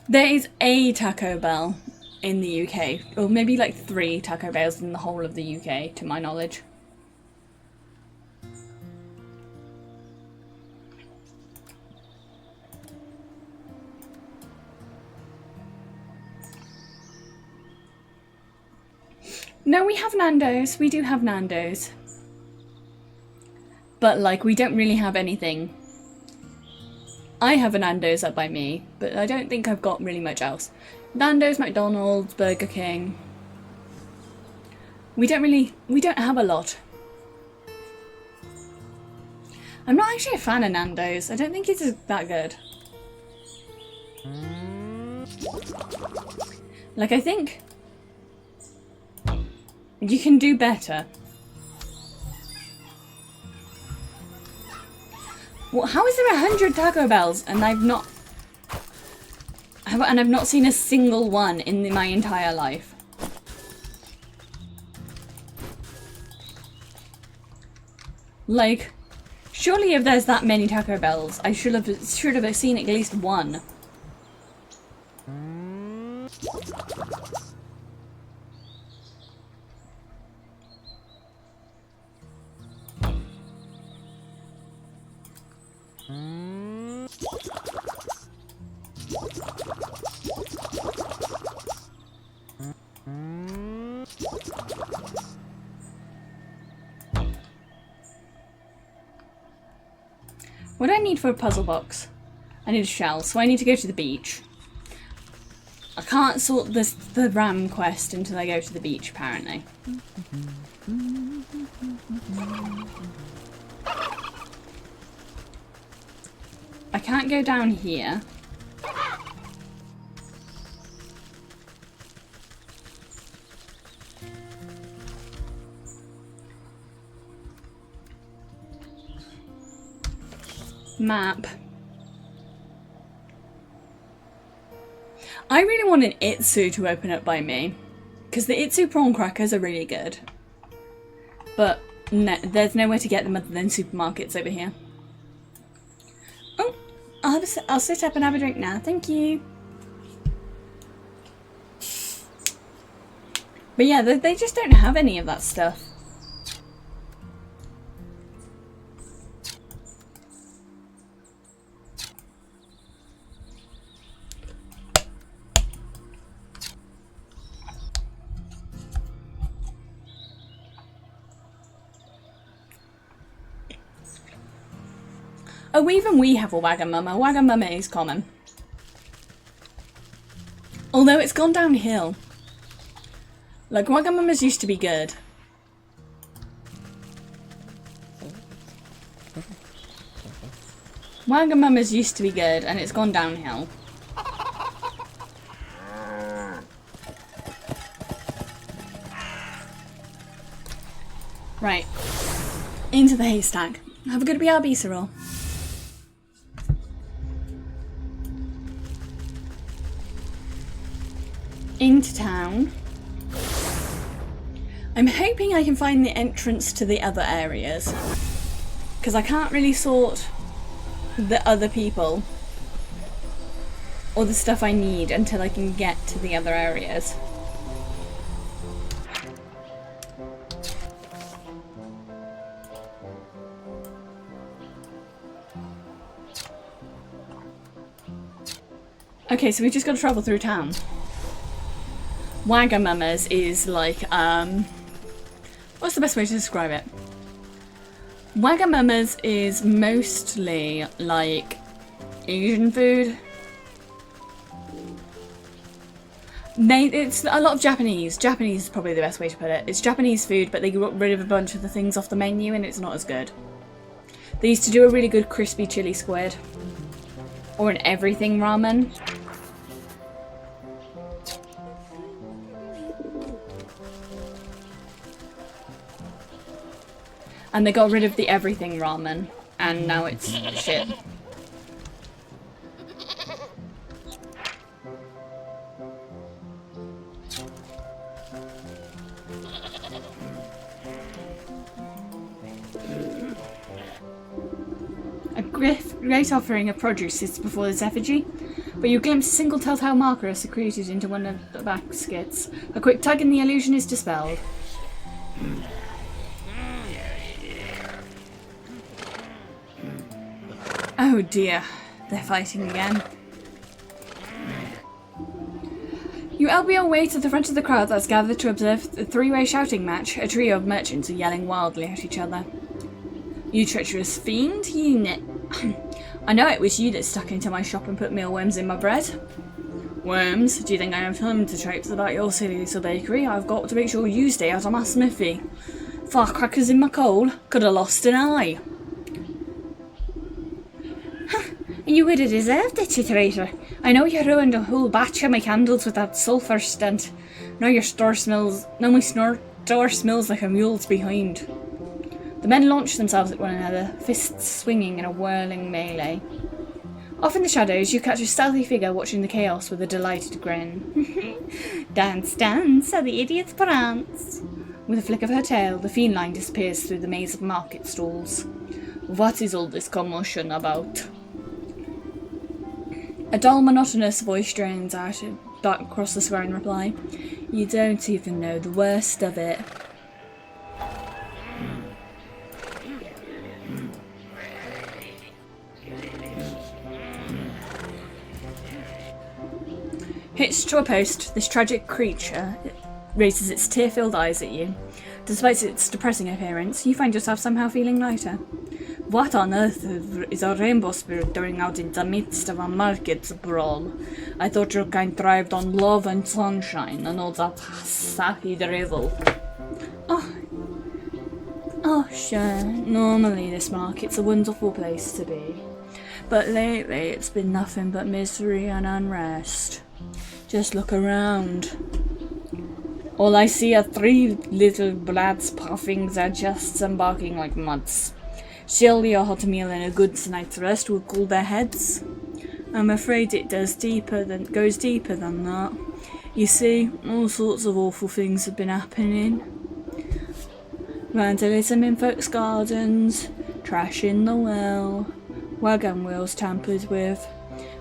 There is a Taco Bell in the UK, or maybe like 3 Taco Bells in the whole of the UK, to my knowledge. No, we have Nando's. We do have Nando's. But, like, we don't really have anything. I have a Nando's up by me, but I don't think I've got really much else. Nando's, McDonald's, Burger King. We don't have a lot. I'm not actually a fan of Nando's. I don't think it's that good. Like, I think you can do better. Well, how is there 100 Taco Bells and I've not seen a single one in my entire life? Like, surely if there's that many Taco Bells, I should have seen at least one. What do I need for a puzzle box? I need a shell, so I need to go to the beach. I can't sort the ram quest until I go to the beach, apparently. I can't go down here. Map. I really want an Itsu to open up by me, because the Itsu prawn crackers are really good. But no, there's nowhere to get them other than supermarkets over here. Oh, I'll sit up and have a drink now, thank you. But yeah, they just don't have any of that stuff. Oh, even we have a Wagamama. Wagamama is common. Although it's gone downhill. Like, Wagamamas used to be good. Wagamamas used to be good, and it's gone downhill. Right. Into the haystack. Have a good BRB, Cyril. Into town. I'm hoping I can find the entrance to the other areas, because I can't really sort the other people or the stuff I need until I can get to the other areas. Okay, so we just got to travel through town. Wagamama's is like, what's the best way to describe it? Wagamama's is mostly like Asian food. It's a lot of Japanese. Japanese is probably the best way to put it. It's Japanese food, but they got rid of a bunch of the things off the menu and it's not as good. They used to do a really good crispy chili squid. Or an everything ramen. And they got rid of the everything ramen, and now it's shit. great offering of produce sits before this effigy, but you glimpse a single telltale marker secreted into one of the baskets. A quick tug and the illusion is dispelled. Oh dear, they're fighting again. You elbow your way to the front of the crowd that's gathered to observe the three-way shouting match. A trio of merchants are yelling wildly at each other. You treacherous fiend, I know it was you that stuck into my shop and put mealworms in my bread. Worms? Do you think I have time to traipse about your silly little bakery? I've got to make sure you stay out of my smithy. Firecrackers in my coal? Could have lost an eye. You would have deserved it, you traitor. I know you ruined a whole batch of my candles with that sulphur stunt. Now my store smells like a mule's behind. The men launch themselves at one another, fists swinging in a whirling melee. Off in the shadows, you catch a stealthy figure watching the chaos with a delighted grin. Dance, dance, how the idiots prance. With a flick of her tail, the feline disappears through the maze of market stalls. What is all this commotion about? A dull, monotonous voice drains out across the square in reply. You don't even know the worst of it. Hitched to a post, this tragic creature raises its tear-filled eyes at you. Despite its depressing appearance, you find yourself somehow feeling lighter. What on earth is a rainbow spirit doing out in the midst of a market brawl? I thought your kind thrived on love and sunshine and all that sappy drivel. Oh, sure. Normally this market's a wonderful place to be. But lately it's been nothing but misery and unrest. Just look around. All I see are three little lads puffing their chests and barking like mutts. Surely a hot meal and a good night's rest will cool their heads. I'm afraid it goes deeper than that. You see, all sorts of awful things have been happening. Vandalism in folks' gardens, trash in the well, wagon wheels tampered with,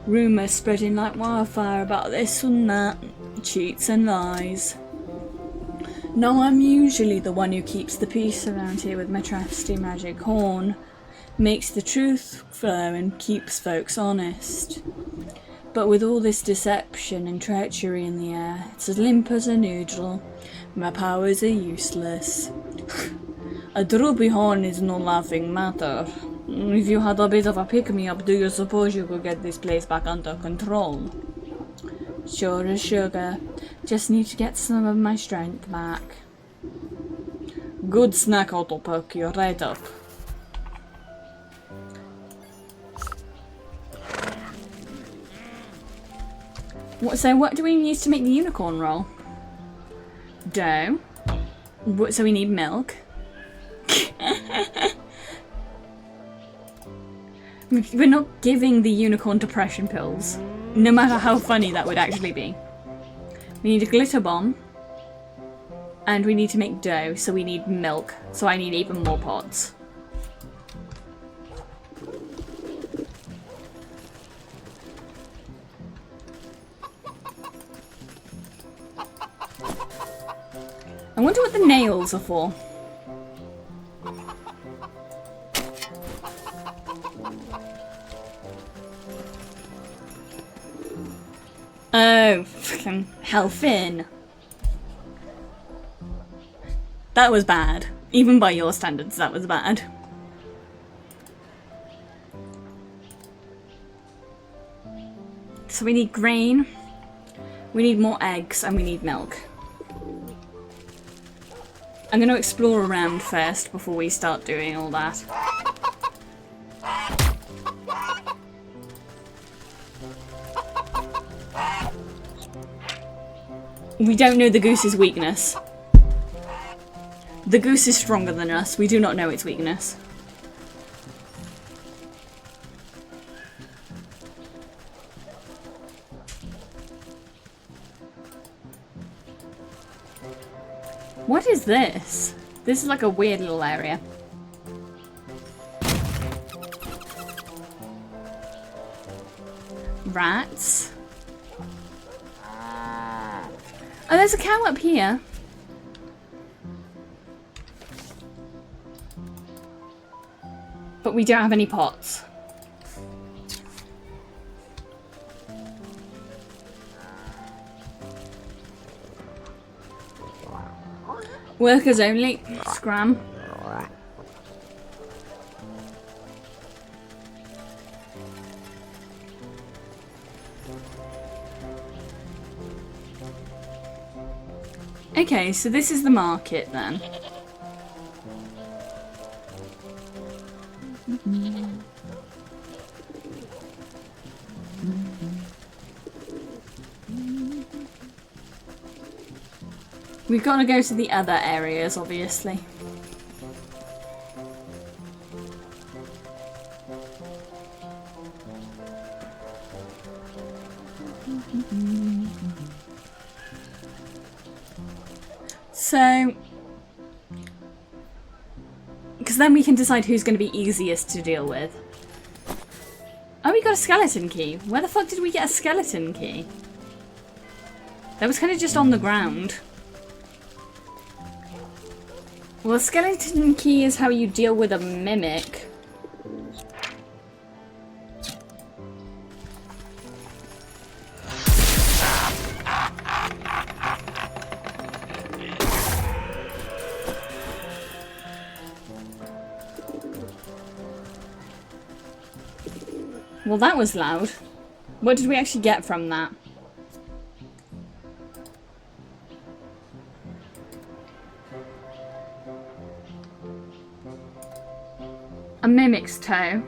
rumours spreading like wildfire about this and that, cheats and lies. No, I'm usually the one who keeps the peace around here with my trusty magic horn, makes the truth flow and keeps folks honest. But with all this deception and treachery in the air, it's as limp as a noodle. My powers are useless. A druby horn is no laughing matter. If you had a bit of a pick-me-up, do you suppose you could get this place back under control? Sure as sugar. Just need to get some of my strength back. Good snack, Autoperk. You're right up. So what do we use to make the unicorn roll? Dough. So we need milk. We're not giving the unicorn depression pills, no matter how funny that would actually be. We need a glitter bomb, and we need to make dough, so we need milk, so I need even more pots. I wonder what the nails are for. Oh, fucking Hellfin. That was bad. Even by your standards, that was bad. So we need grain, we need more eggs, and we need milk. I'm going to explore around first before we start doing all that. We don't know the goose's weakness. The goose is stronger than us. We do not know its weakness. What is this? This is like a weird little area. Rats. Oh, there's a cow up here. But we don't have any pots. Workers only. Scram. Okay, so this is the market then. We've got to go to the other areas, obviously. So, because then we can decide who's going to be easiest to deal with. Oh, we got a skeleton key. Where the fuck did we get a skeleton key? That was kind of just on the ground. Well, a skeleton key is how you deal with a mimic. Well, that was loud. What did we actually get from that? A mimic's toe.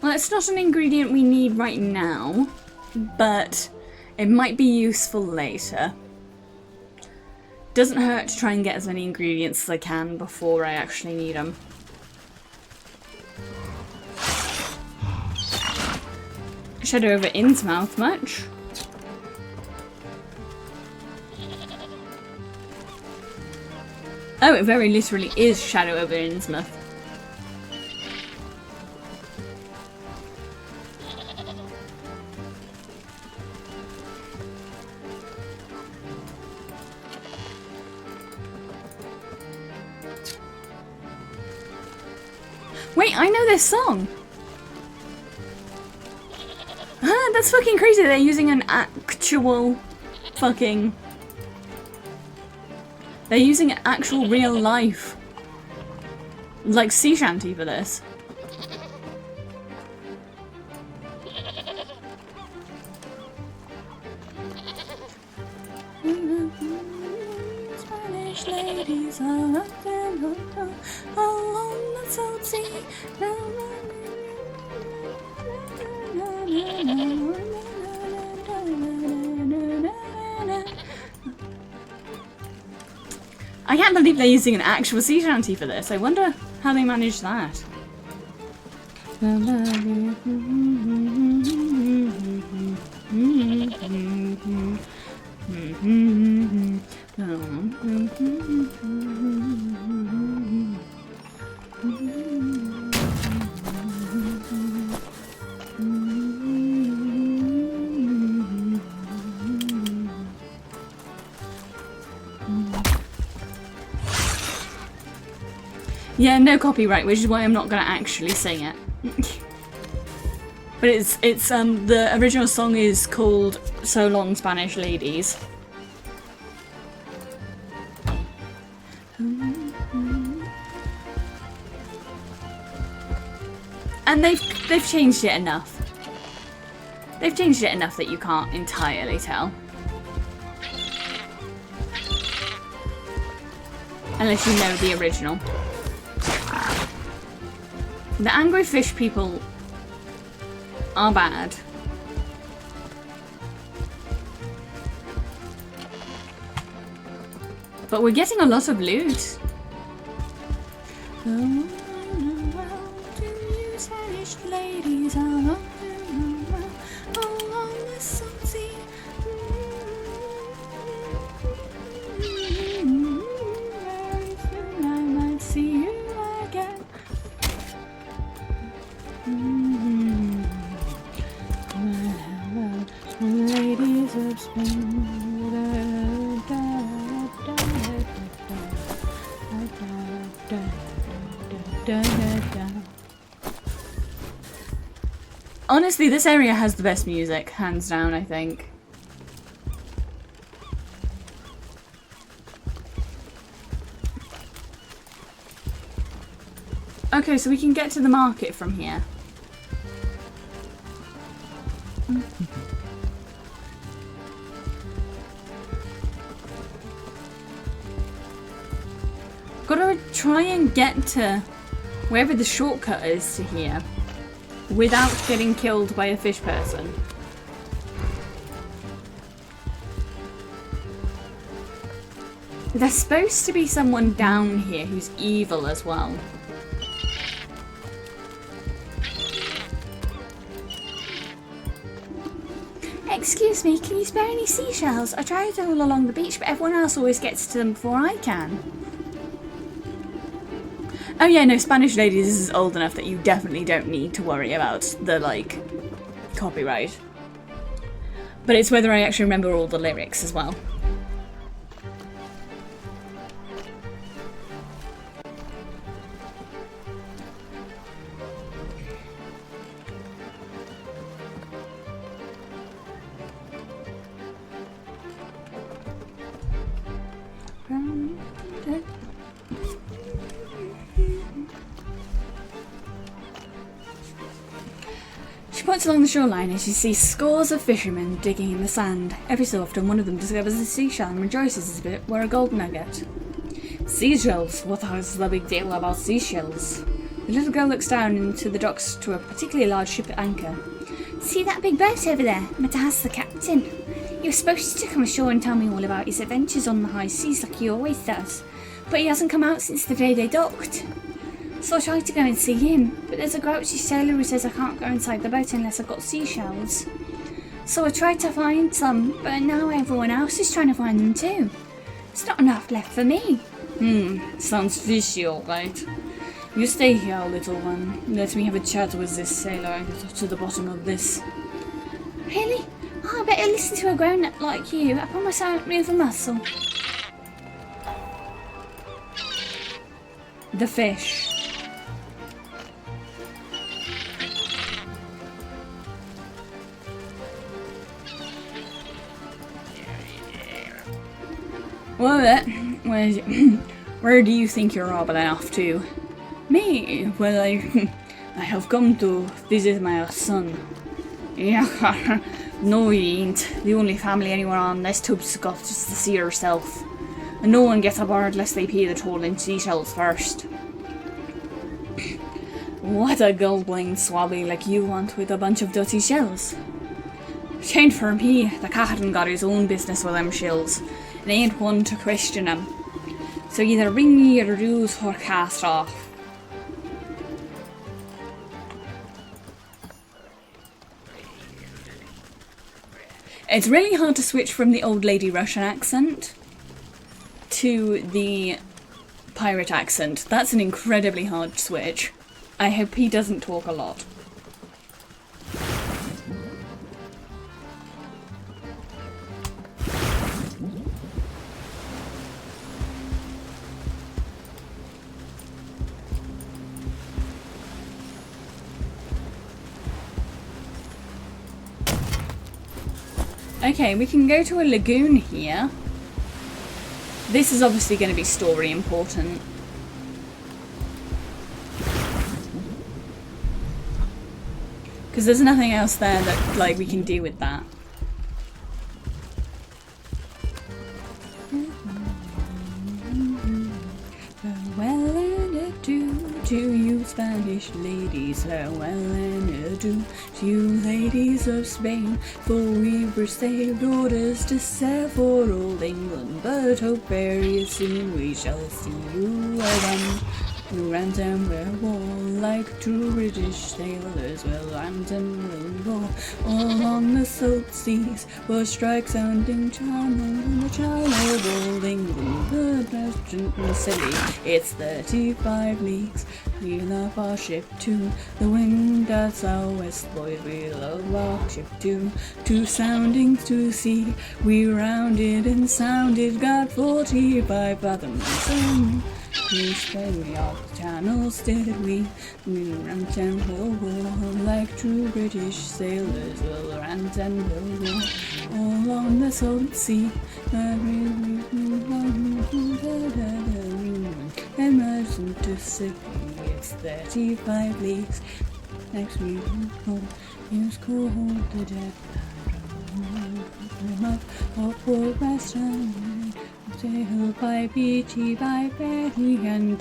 Well, it's not an ingredient we need right now, but it might be useful later. Doesn't hurt to try and get as many ingredients as I can before I actually need them. Shadow over Innsmouth much? Oh, it very literally is Shadow over Innsmouth. Wait, I know this song! Ah, that's fucking crazy. They're using an actual fucking... They're using an actual real life, like, sea shanty for this. Spanish ladies are up and along the South Sea. I can't believe they're using an actual sea shanty for this. I wonder how they managed that. Yeah, no copyright, which is why I'm not going to actually sing it. But it's the original song is called So Long Spanish Ladies. And they've changed it enough. They've changed it enough that you can't entirely tell. Unless you know the original. The angry fish people are bad. But we're getting a lot of loot. Da, da, da. Honestly, this area has the best music, hands down, I think. Okay, so we can get to the market from here. Gotta try and get to wherever the shortcut is to here without getting killed by a fish person. There's supposed to be someone down here who's evil as well. Excuse me, can you spare any seashells? I tried all along the beach, but everyone else always gets to them before I can. Oh yeah, no, Spanish Ladies is old enough that you definitely don't need to worry about the, like, copyright. But it's whether I actually remember all the lyrics as well. She points along the shoreline and she sees scores of fishermen digging in the sand. Every so often one of them discovers a seashell and rejoices a bit where a gold nugget. Seashells? What is the big deal about seashells? The little girl looks down into the docks to a particularly large ship at anchor. See that big boat over there? That's the captain. He was supposed to come ashore and tell me all about his adventures on the high seas like he always does, but he hasn't come out since the day they docked. So I tried to go and see him, but there's a grouchy sailor who says I can't go inside the boat unless I've got seashells. So I tried to find some, but now everyone else is trying to find them too. There's not enough left for me. Sounds fishy, alright. You stay here, little one. Let me have a chat with this sailor and get to the bottom of this. Really? Oh, I better listen to a grown-up like you. I promise I won't move a muscle. The fish. Where do you think you're hobbling off to? Me? Well, I have come to visit my son. Yeah, no he ain't. The only family anywhere on this tube's got just the sea herself. And no one gets aboard unless they pay the toll in seashells first. What a gull-blind swabby like you want with a bunch of dirty shells. It ain't for me. The captain got his own business with them shells, and ain't one to question him. So either ring me your dues or cast off. It's really hard to switch from the old lady Russian accent to the pirate accent. That's an incredibly hard switch. I hope he doesn't talk a lot. Okay, we can go to a lagoon here. This is obviously going to be story important. Because there's nothing else there that, like, we can do with that. Farewell and adieu to you Spanish ladies, farewell and adieu to you ladies of Spain, for we received orders to sail for old England, but hope very soon we shall see you again. You ransom will war like true British sailors, well ransom will go all on the salt seas, will strike sounding charm on the child of old England, the merchant city. It's 35 leagues, we love our ship too, the wind at southwest, boys, we love our ship too. 2 soundings to sea, we rounded and sounded, got 45 fathoms. Please play me off the channels, did we? We rant and we'll roar like true British sailors. We'll rant and we'll roar all on the salt sea. Emerging to Sydney, it's 35 leagues. Next week, news called the death of Port Western. Sailed by Beachy, by Betty, and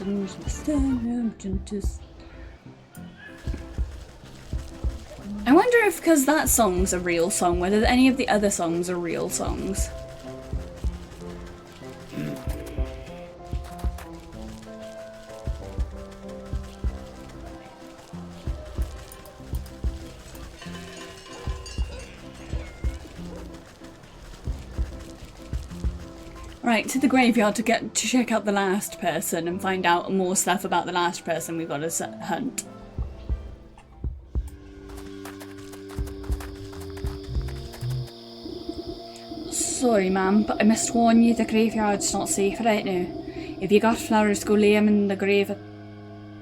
I wonder if, because that song's a real song, whether any of the other songs are real songs. Right, to the graveyard to check out the last person and find out more stuff about the last person we've got to hunt. Sorry, ma'am, but I must warn you the graveyard's not safe right now. If you got flowers, go lay 'em in the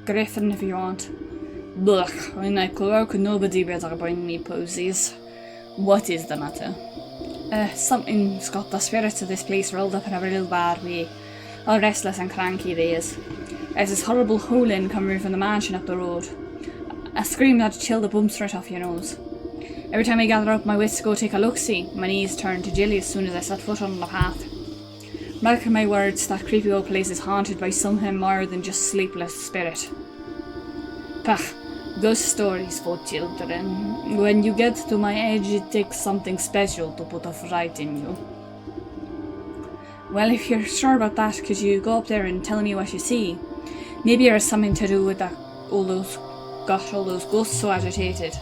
griffin if you want. Blech, when I cloak, nobody better bring me posies. What is the matter? Something's got the spirits of this place rolled up in a real bad way. All restless and cranky they is. There's this horrible howling coming from the mansion up the road. A scream that'd chill the bumps right off your nose. Every time I gather up my wits to go take a look-see, my knees turn to jelly as soon as I set foot on the path. Mark my words, that creepy old place is haunted by something more than just sleepless spirit. Pah! Ghost stories for children. When you get to my age, it takes something special to put a fright in you. Well, if you're sure about that, could you go up there and tell me what you see? Maybe it has something to do with that all those ghosts so agitated.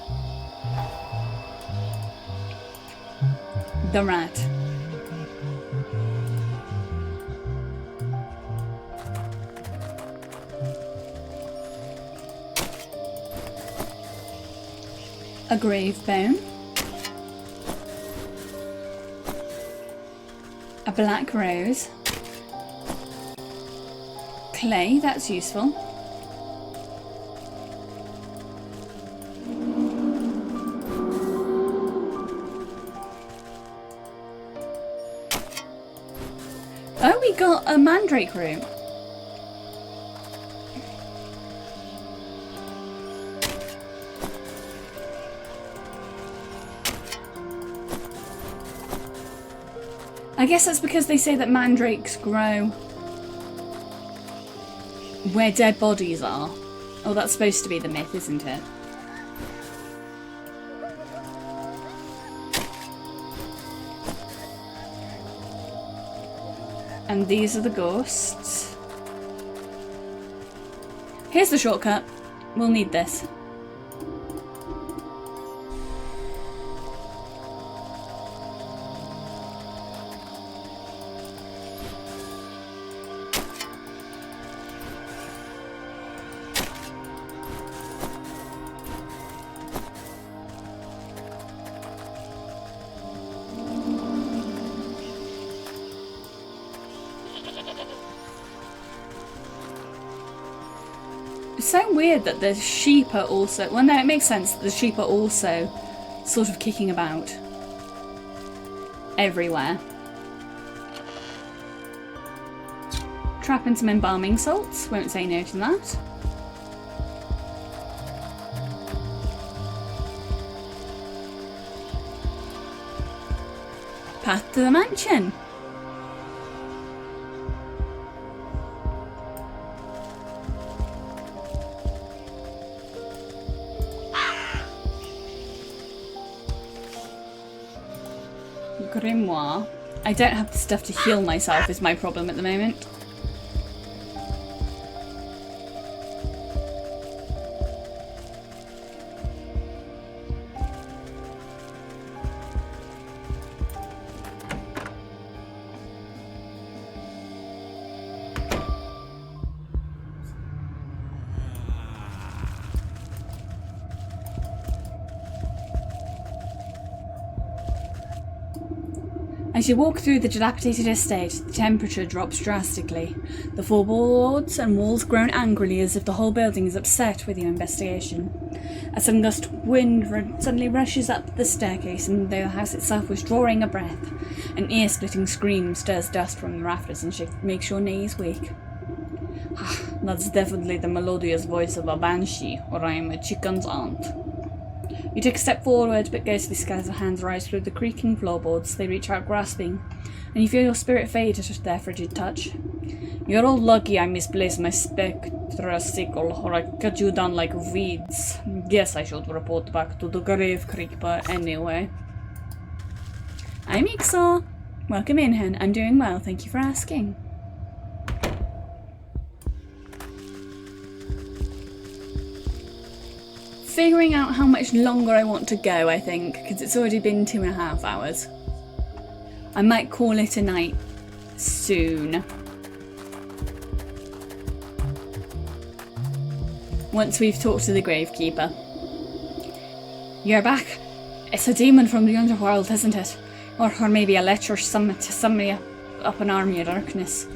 The rat. A grave bone. A black rose. Clay, that's useful. Oh, we got a mandrake root. I guess that's because they say that mandrakes grow where dead bodies are. Oh, that's supposed to be the myth, isn't it? And these are the ghosts. Here's the shortcut. We'll need this. It's so weird that the sheep are also... Well, no, it makes sense that the sheep are also sort of kicking about everywhere. Trap in some embalming salts. Won't say no to that. Path to the mansion. Grimoire. I don't have the stuff to heal myself is my problem at the moment. I As you walk through the dilapidated estate, the temperature drops drastically. The floorboards and walls groan angrily as if the whole building is upset with your investigation. A sudden gust of wind suddenly rushes up the staircase, and though the house itself was drawing a breath, an ear-splitting scream stirs dust from the rafters and makes your knees weak. That's definitely the melodious voice of a banshee, or I am a chicken's aunt. You take a step forward, but ghostly skies of hands rise through the creaking floorboards. They reach out grasping, and you feel your spirit fade at their frigid touch. You're all lucky I misplaced my spectre-sickle, or I cut you down like weeds. Guess I should report back to the grave creeper anyway. I'm Ixor. Welcome in, Hen. I'm doing well, thank you for asking. Figuring out how much longer I want to go, I think, because it's already been 2.5 hours. I might call it a night soon. Once we've talked to the gravekeeper. You're back. It's a demon from the underworld, isn't it? Or maybe a lich or somebody up an army of darkness.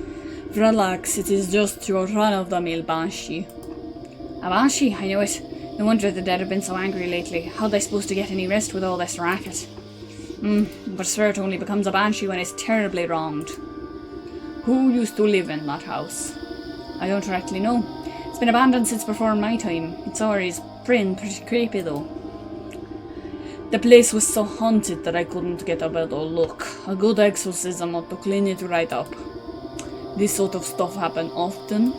Relax, it is just your run-of-the-mill banshee. A banshee, I know it. No wonder the dead have been so angry lately. How are they supposed to get any rest with all this racket? But a spirit only becomes a banshee when it's terribly wronged. Who used to live in that house? I don't directly know. It's been abandoned since before my time. It's always pretty creepy though. The place was so haunted that I couldn't get a better look. A good exorcism ought to clean it right up. This sort of stuff happen often.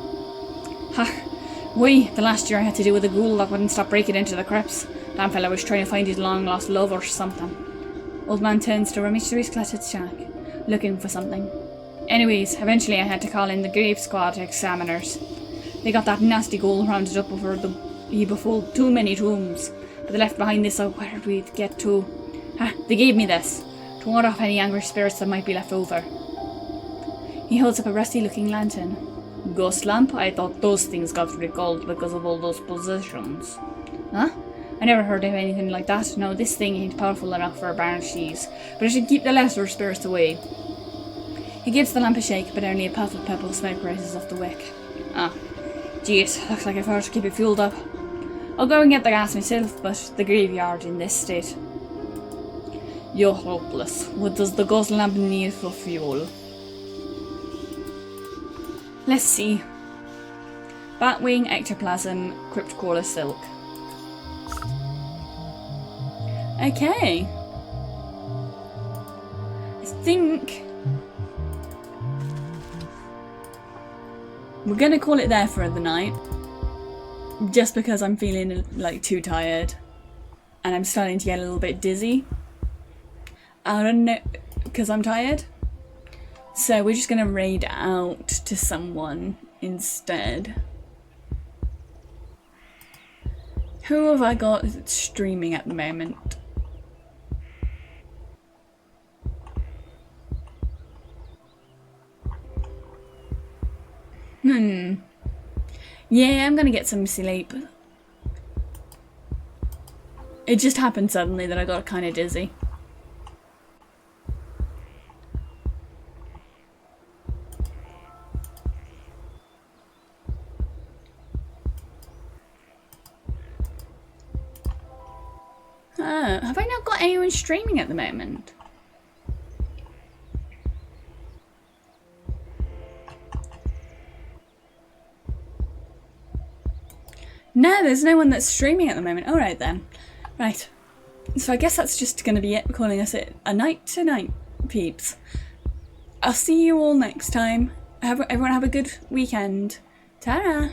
The last year I had to deal with a ghoul that wouldn't stop breaking into the crypts. Damn fella was trying to find his long-lost love or something. Old man turns to rummage through his cluttered shack, looking for something. Anyways, eventually I had to call in the grave squad examiners. They got that nasty ghoul rounded up before he befooled too many tombs, but they left behind this out where we'd get to. They gave me this, to ward off any angry spirits that might be left over. He holds up a rusty-looking lantern. Ghost lamp? I thought those things got recalled because of all those possessions. Huh? I never heard of anything like that. No, this thing ain't powerful enough for banshees, but it should keep the lesser spirits away. He gives the lamp a shake, but only a puff of purple smoke rises off the wick. Jeez, looks like I forgot to keep it fueled up. I'll go and get the gas myself, but the graveyard in this state. You're hopeless. What does the ghost lamp need for fuel? Let's see. Batwing, ectoplasm, cryptcrawler silk. Okay. I think we're gonna call it there for the night. Just because I'm feeling like too tired. And I'm starting to get a little bit dizzy. I don't know, because I'm tired. So we're just going to raid out to someone instead. Who have I got streaming at the moment? Yeah, I'm going to get some sleep. It just happened suddenly that I got kind of dizzy. Have I not got anyone streaming at the moment? No, there's no one that's streaming at the moment. Alright then. Right. So I guess that's just going to be it. We're calling us a night tonight, peeps. I'll see you all next time. Everyone have a good weekend. Ta-ra!